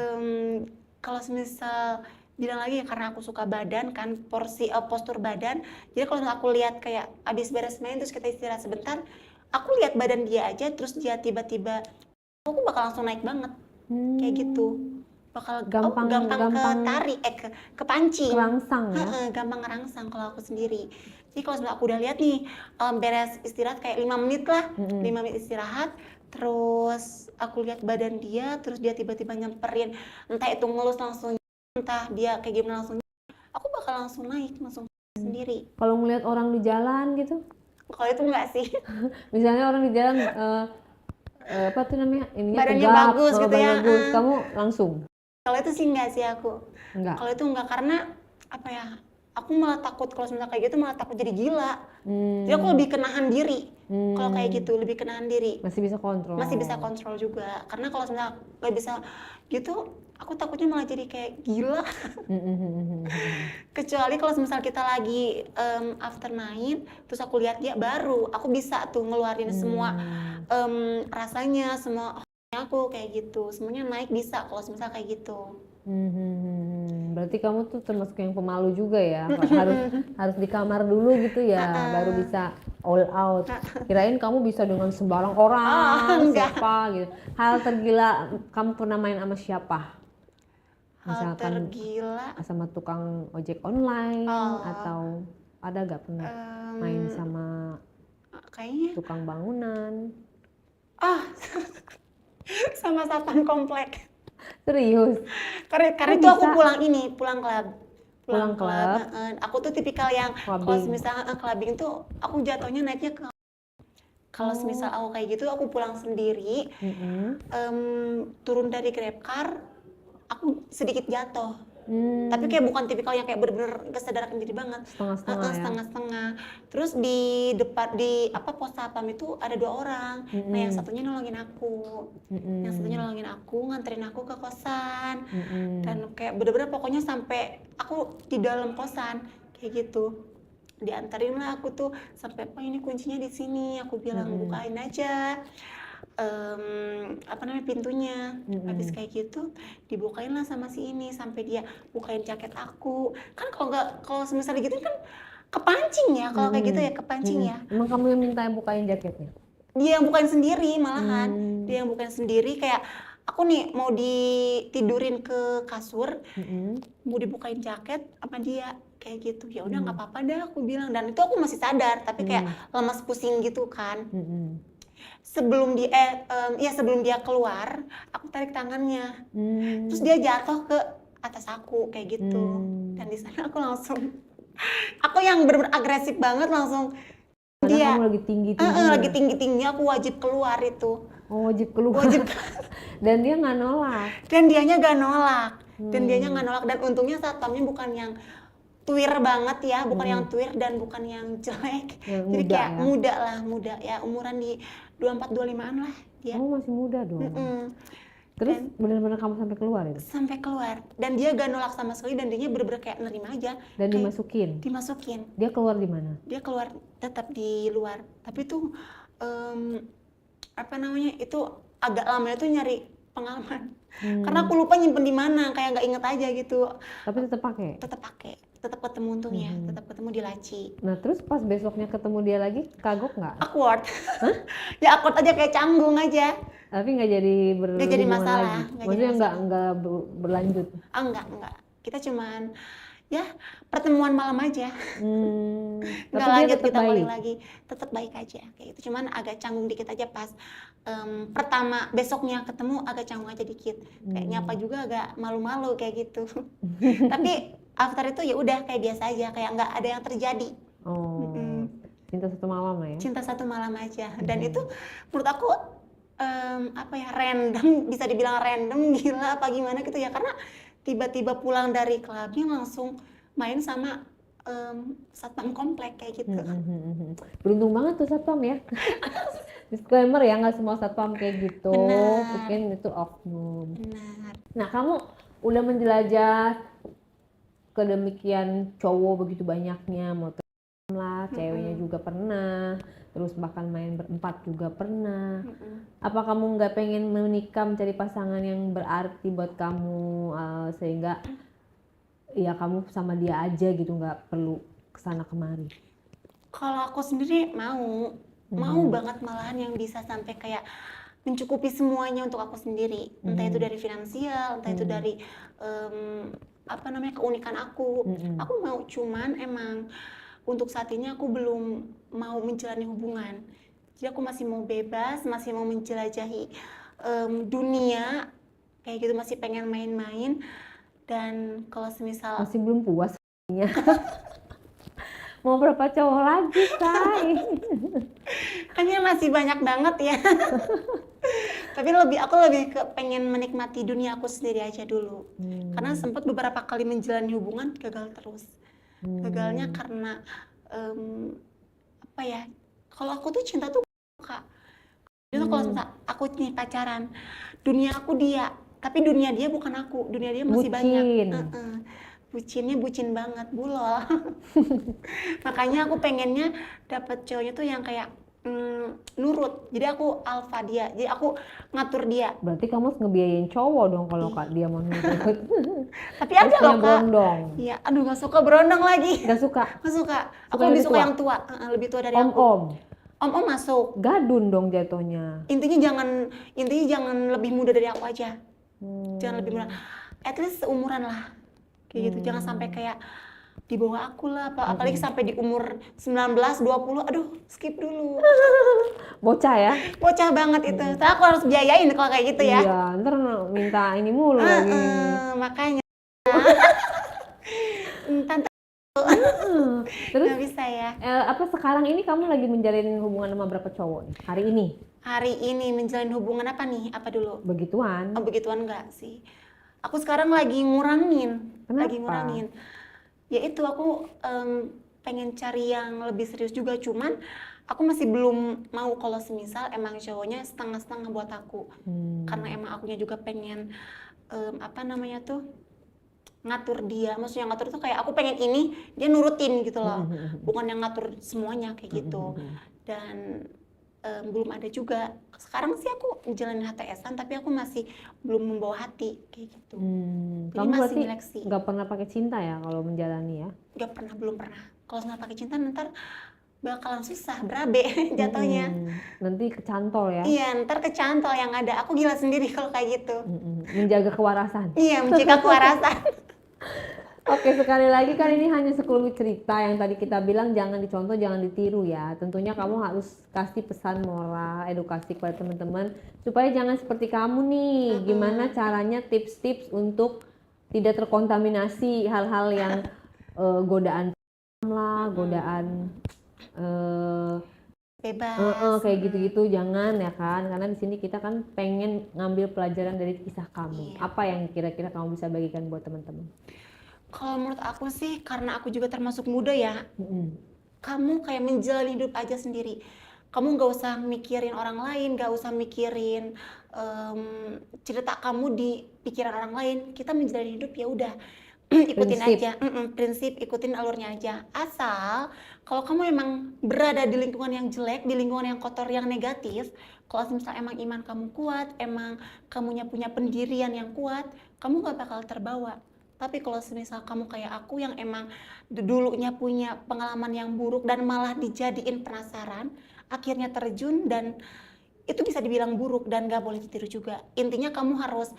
Kalau misal bilang lagi ya, karena aku suka badan kan, postur badan. Jadi kalau aku lihat kayak abis beres main terus kita istirahat sebentar, aku lihat badan dia aja, terus dia tiba-tiba aku bakal langsung naik banget. Kayak gitu. Bakal gampang ketarik, kepancing. Kerangsang ya? Gampang ngerangsang kalau aku sendiri. Jadi kalau aku udah lihat nih, beres istirahat kayak 5 menit lah, 5 menit istirahat, terus aku lihat badan dia, terus dia tiba-tiba nyamperin, entah itu ngelus langsung, entah dia kayak gimana langsung, aku bakal langsung naik, langsung sendiri. Kalau ngelihat orang di jalan gitu? Kalau itu enggak sih. Misalnya orang di jalan apa tuh namanya, ininya badannya tegap, bagus gitu ya, kamu langsung? Kalau itu sih enggak sih aku. Enggak. Kalau itu enggak, karena apa ya, aku malah takut kalau misalnya kayak gitu, malah takut jadi gila. Jadi aku lebih kenahan diri. Kalau kayak gitu lebih kenahan diri. Masih bisa kontrol. Masih bisa kontrol juga. Karena kalau misalnya nggak bisa gitu, aku takutnya malah jadi kayak gila. Kecuali kalau misalnya kita lagi after main, terus aku lihat dia, baru aku bisa tuh ngeluarin semua rasanya, semua aku kayak gitu, semuanya naik bisa kalau misalnya kayak gitu. Berarti kamu tuh termasuk yang pemalu juga ya, harus di kamar dulu gitu ya, baru bisa all out. Kirain kamu bisa dengan sembarang orang, enggak. siapa gitu. Hal tergila kamu pernah main sama siapa? Hal Misalkan tergila, sama tukang ojek online atau ada gak pernah main sama kayaknya tukang bangunan? sama satpam komplek. Serius? Karena Oh, itu aku bisa? pulang klub. Pulang klub? Aku tuh tipikal yang kalau Clubbing. misalnya clubbing tuh aku jatuhnya naiknya ke, kalau misal aku kayak gitu aku pulang sendiri, turun dari Grab car, aku sedikit jatuh. Tapi kayak bukan tipikal yang kayak bener-bener kesadaran diri banget. Setengah-setengah ya? Setengah-setengah. Terus di depan di pos satpam itu ada 2 orang. Nah, yang satunya nolongin aku. Yang satunya nolongin aku, nganterin aku ke kosan. Dan kayak bener-bener pokoknya sampai aku di dalam kosan kayak gitu. Diantarin lah aku tuh sampai, "Pak, ini kuncinya di sini." Aku bilang, "Bukain aja pintunya." Habis kayak gitu dibukain lah sama si ini, sampai dia bukain jaket aku. Kan kalau misalnya gitu kan kepancing ya, kalau kayak gitu ya kepancing ya. Emang kamu yang minta bukain jaketnya? Dia yang bukain sendiri malahan. Dia yang bukain sendiri, kayak aku nih mau ditidurin ke kasur, mau dibukain jaket sama dia kayak gitu. Ya udah nggak apa-apa dah aku bilang, dan itu aku masih sadar tapi kayak lemas pusing gitu kan. Sebelum dia keluar, aku tarik tangannya, terus dia jatuh ke atas aku kayak gitu. Dan di sana aku yang bener-bener agresif banget langsung. Karena kamu lagi tinggi-tingginya. Lagi tinggi-tingginya, aku wajib keluar itu. Oh, wajib keluar. Dan dia nggak nolak. Dan dianya nggak nolak. Dan untungnya satpamnya bukan yang tuir banget ya, bukan yang tuir dan bukan yang jelek. Jadi kayak muda ya, umuran di 24-25an lah dia. Oh, masih muda dong. Terus benar-benar kamu sampai keluar itu? Sampai keluar. Dan dia gak nolak sama sekali, dan dia bener-bener kayak nerima aja. Dan kayak dimasukin? Dia keluar di mana? Dia keluar tetap di luar. Tapi tuh itu agak lama itu nyari pengalaman. Karena aku lupa nyimpen di mana, kayak nggak inget aja gitu. Tapi tetap pakai? Tetap ketemu untungnya, tetap ketemu di laci. Nah, terus pas besoknya ketemu dia lagi, kagok nggak? Awkward. Ya awkward aja, kayak canggung aja. Tapi nggak jadi masalah. Maksudnya nggak berlanjut? Enggak. Kita cuman ya pertemuan malam aja. Nggak lanjut, kita balik lagi. Tetap baik aja kayak gitu. Cuman agak canggung dikit aja pas pertama besoknya ketemu, agak canggung aja dikit. Kayak nyapa juga agak malu-malu kayak gitu. Tapi after itu ya udah kayak biasa aja, kayak nggak ada yang terjadi. Cinta satu malam ya? Cinta satu malam aja. Dan itu menurut aku random, bisa dibilang random, gila apa gimana gitu ya, karena tiba-tiba pulang dari klubnya langsung main sama satpam komplek kayak gitu. Beruntung banget tuh satpam ya. Disclaimer ya, nggak semua satpam kayak gitu. Mungkin itu oknum. Benar. Nah, kamu udah menjelajah kedemikian cowok begitu banyaknya, mau lah, ceweknya juga pernah, terus bahkan main berempat juga pernah. Apa kamu nggak pengen menikah, mencari pasangan yang berarti buat kamu, sehingga ya kamu sama dia aja gitu, nggak perlu kesana kemari? Kalau aku sendiri mau banget, malahan yang bisa sampai kayak mencukupi semuanya untuk aku sendiri, entah itu dari finansial, entah itu dari keunikan aku. Aku mau, cuman emang untuk saat ini aku belum mau menjalani hubungan. Jadi aku masih mau bebas, masih mau menjelajahi dunia kayak gitu, masih pengen main-main. Dan kalau semisal masih belum puas mau berapa cowok lagi, Say? Kayaknya masih banyak banget ya. Tapi aku lebih pengen menikmati dunia aku sendiri aja dulu. Karena sempat beberapa kali menjalani hubungan gagal terus. Gagalnya karena apa ya? Kalau aku tuh cinta tuh Kak. Itu kalau misal aku nih pacaran, dunia aku dia, tapi dunia dia bukan aku, dunia dia masih banyak. Bucin. Bucinnya bucin banget, bulol. Makanya aku pengennya dapet cowoknya tuh yang kayak nurut. Jadi aku alfa dia, jadi aku ngatur dia. Berarti kamu harus ngebiayain cowok dong kalau Kak dia mau nurut. Tapi Harus ada punya loh Kak. berondong. Iya, aduh gak suka berondong lagi. Gak suka? Gak suka. Aku Suka yang lebih lebih suka tua? yang tua, lebih tua dari aku. Om-om. Om masuk. Gadun dong jatuhnya. Intinya jangan lebih muda dari aku aja. Jangan lebih muda. At least seumuran lah. Kayak gitu. Jangan sampai kayak di bawah aku lah, apalagi sampai di umur 19, 20, aduh skip dulu. Bocah ya? Bocah banget itu. Tapi aku harus biayain kalau kayak gitu ya. Iya, ntar minta ini mulu lagi. Makanya. Tante Terus nggak bisa ya. apa sekarang ini kamu lagi menjalin hubungan sama berapa cowok nih? Hari ini? Hari ini menjalin hubungan apa nih? Apa dulu? Begituan. Oh begituan enggak sih. Aku sekarang lagi ngurangin. Kenapa? Lagi ngurangin. Ya itu aku pengen cari yang lebih serius juga, cuman aku masih belum mau kalau semisal emang cowoknya setengah-setengah buat aku. Karena emang akunya juga pengen apa namanya tuh ngatur dia, maksudnya ngatur tuh kayak aku pengen ini dia nurutin gitu loh, bukan yang ngatur semuanya kayak gitu. Dan belum ada juga. Sekarang sih aku jalanin HTS-an tapi aku masih belum membawa hati kayak gitu. Jadi Kamu masih berarti nyeleksi. nggak pernah pakai cinta ya kalau menjalani ya? Gak pernah, belum pernah. Kalau nggak pakai cinta ntar bakalan susah, berabe jatuhnya. Nanti kecantol ya? Iya, ntar kecantol yang ada. Aku gila sendiri kalau kayak gitu. Menjaga kewarasan. Iya, mencegah kewarasan. Oke, sekali lagi kan ini hanya sekelumit cerita yang tadi kita bilang jangan dicontoh, jangan ditiru ya. Tentunya kamu harus kasih pesan moral, edukasi kepada teman-teman supaya jangan seperti kamu nih. Gimana caranya tips-tips untuk tidak terkontaminasi hal-hal yang godaan lah, godaan Bebas. kayak gitu-gitu jangan ya kan, karena di sini kita kan pengen ngambil pelajaran dari kisah kamu. Apa yang kira-kira kamu bisa bagikan buat teman-teman? Kalau menurut aku sih, karena aku juga termasuk muda ya, kamu kayak menjalani hidup aja sendiri. Kamu nggak usah mikirin orang lain, nggak usah mikirin cerita kamu di pikiran orang lain. Kita menjalani hidup ya udah ikutin Prinsip. aja, prinsip, ikutin alurnya aja. Asal kalau kamu emang berada di lingkungan yang jelek, di lingkungan yang kotor, yang negatif, kalau misalnya emang iman kamu kuat, emang kamunya punya pendirian yang kuat, kamu nggak bakal terbawa. Tapi kalau semisal kamu kayak aku yang emang dulunya punya pengalaman yang buruk dan malah dijadiin penasaran, akhirnya terjun dan itu bisa dibilang buruk dan gak boleh ditiru juga. Intinya kamu harus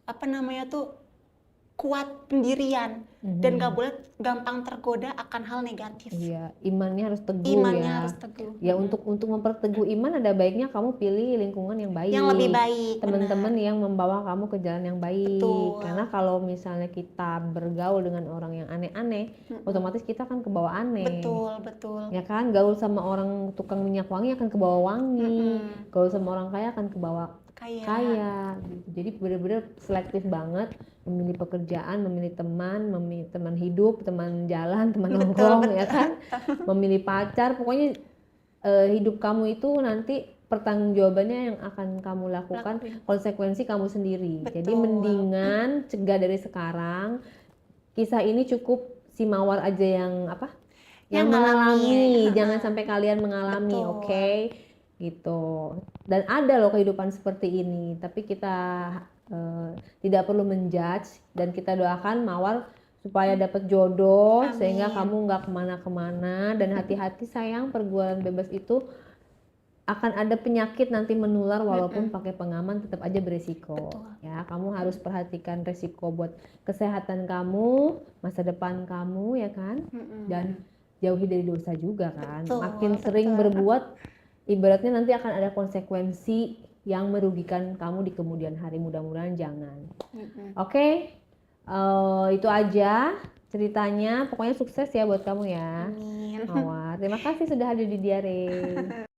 apa namanya tuh kuat pendirian dan gak boleh gampang tergoda akan hal negatif. Iya, imannya harus teguh Imannya ya. harus teguh. Ya untuk memperteguh iman ada baiknya kamu pilih lingkungan yang baik. Yang lebih baik, Teman-teman yang membawa kamu ke jalan yang baik. Betul. Karena kalau misalnya kita bergaul dengan orang yang aneh-aneh, otomatis kita akan kebawa aneh. Betul, betul. Ya kan, gaul sama orang tukang minyak wangi akan kebawa wangi. Gaul sama orang kaya akan kebawa kaya gitu. Jadi benar-benar selektif banget memilih pekerjaan, memilih teman hidup, teman jalan, teman nongkrong ya kan, memilih pacar, pokoknya hidup kamu itu nanti pertanggungjawabannya yang akan kamu lakukan, konsekuensi kamu sendiri. Jadi mendingan cegah dari sekarang. Kisah ini cukup si Mawar aja yang apa? Yang mengalami, jangan sampai kalian mengalami, oke? Gitu. Dan ada loh kehidupan seperti ini, tapi kita tidak perlu menjudge dan kita doakan Mawar supaya dapat jodoh. Amin. Sehingga kamu nggak kemana-kemana dan hati-hati sayang, pergaulan bebas itu akan ada penyakit nanti menular walaupun pakai pengaman tetap aja beresiko. Ya, kamu harus perhatikan resiko buat kesehatan kamu, masa depan kamu ya kan, dan jauhi dari dosa juga kan. Makin sering berbuat, ibaratnya nanti akan ada konsekuensi yang merugikan kamu di kemudian hari. Mudah-mudahan jangan. Oke, itu aja ceritanya. Pokoknya sukses ya buat kamu ya. Mawar. Terima kasih sudah hadir di Diare.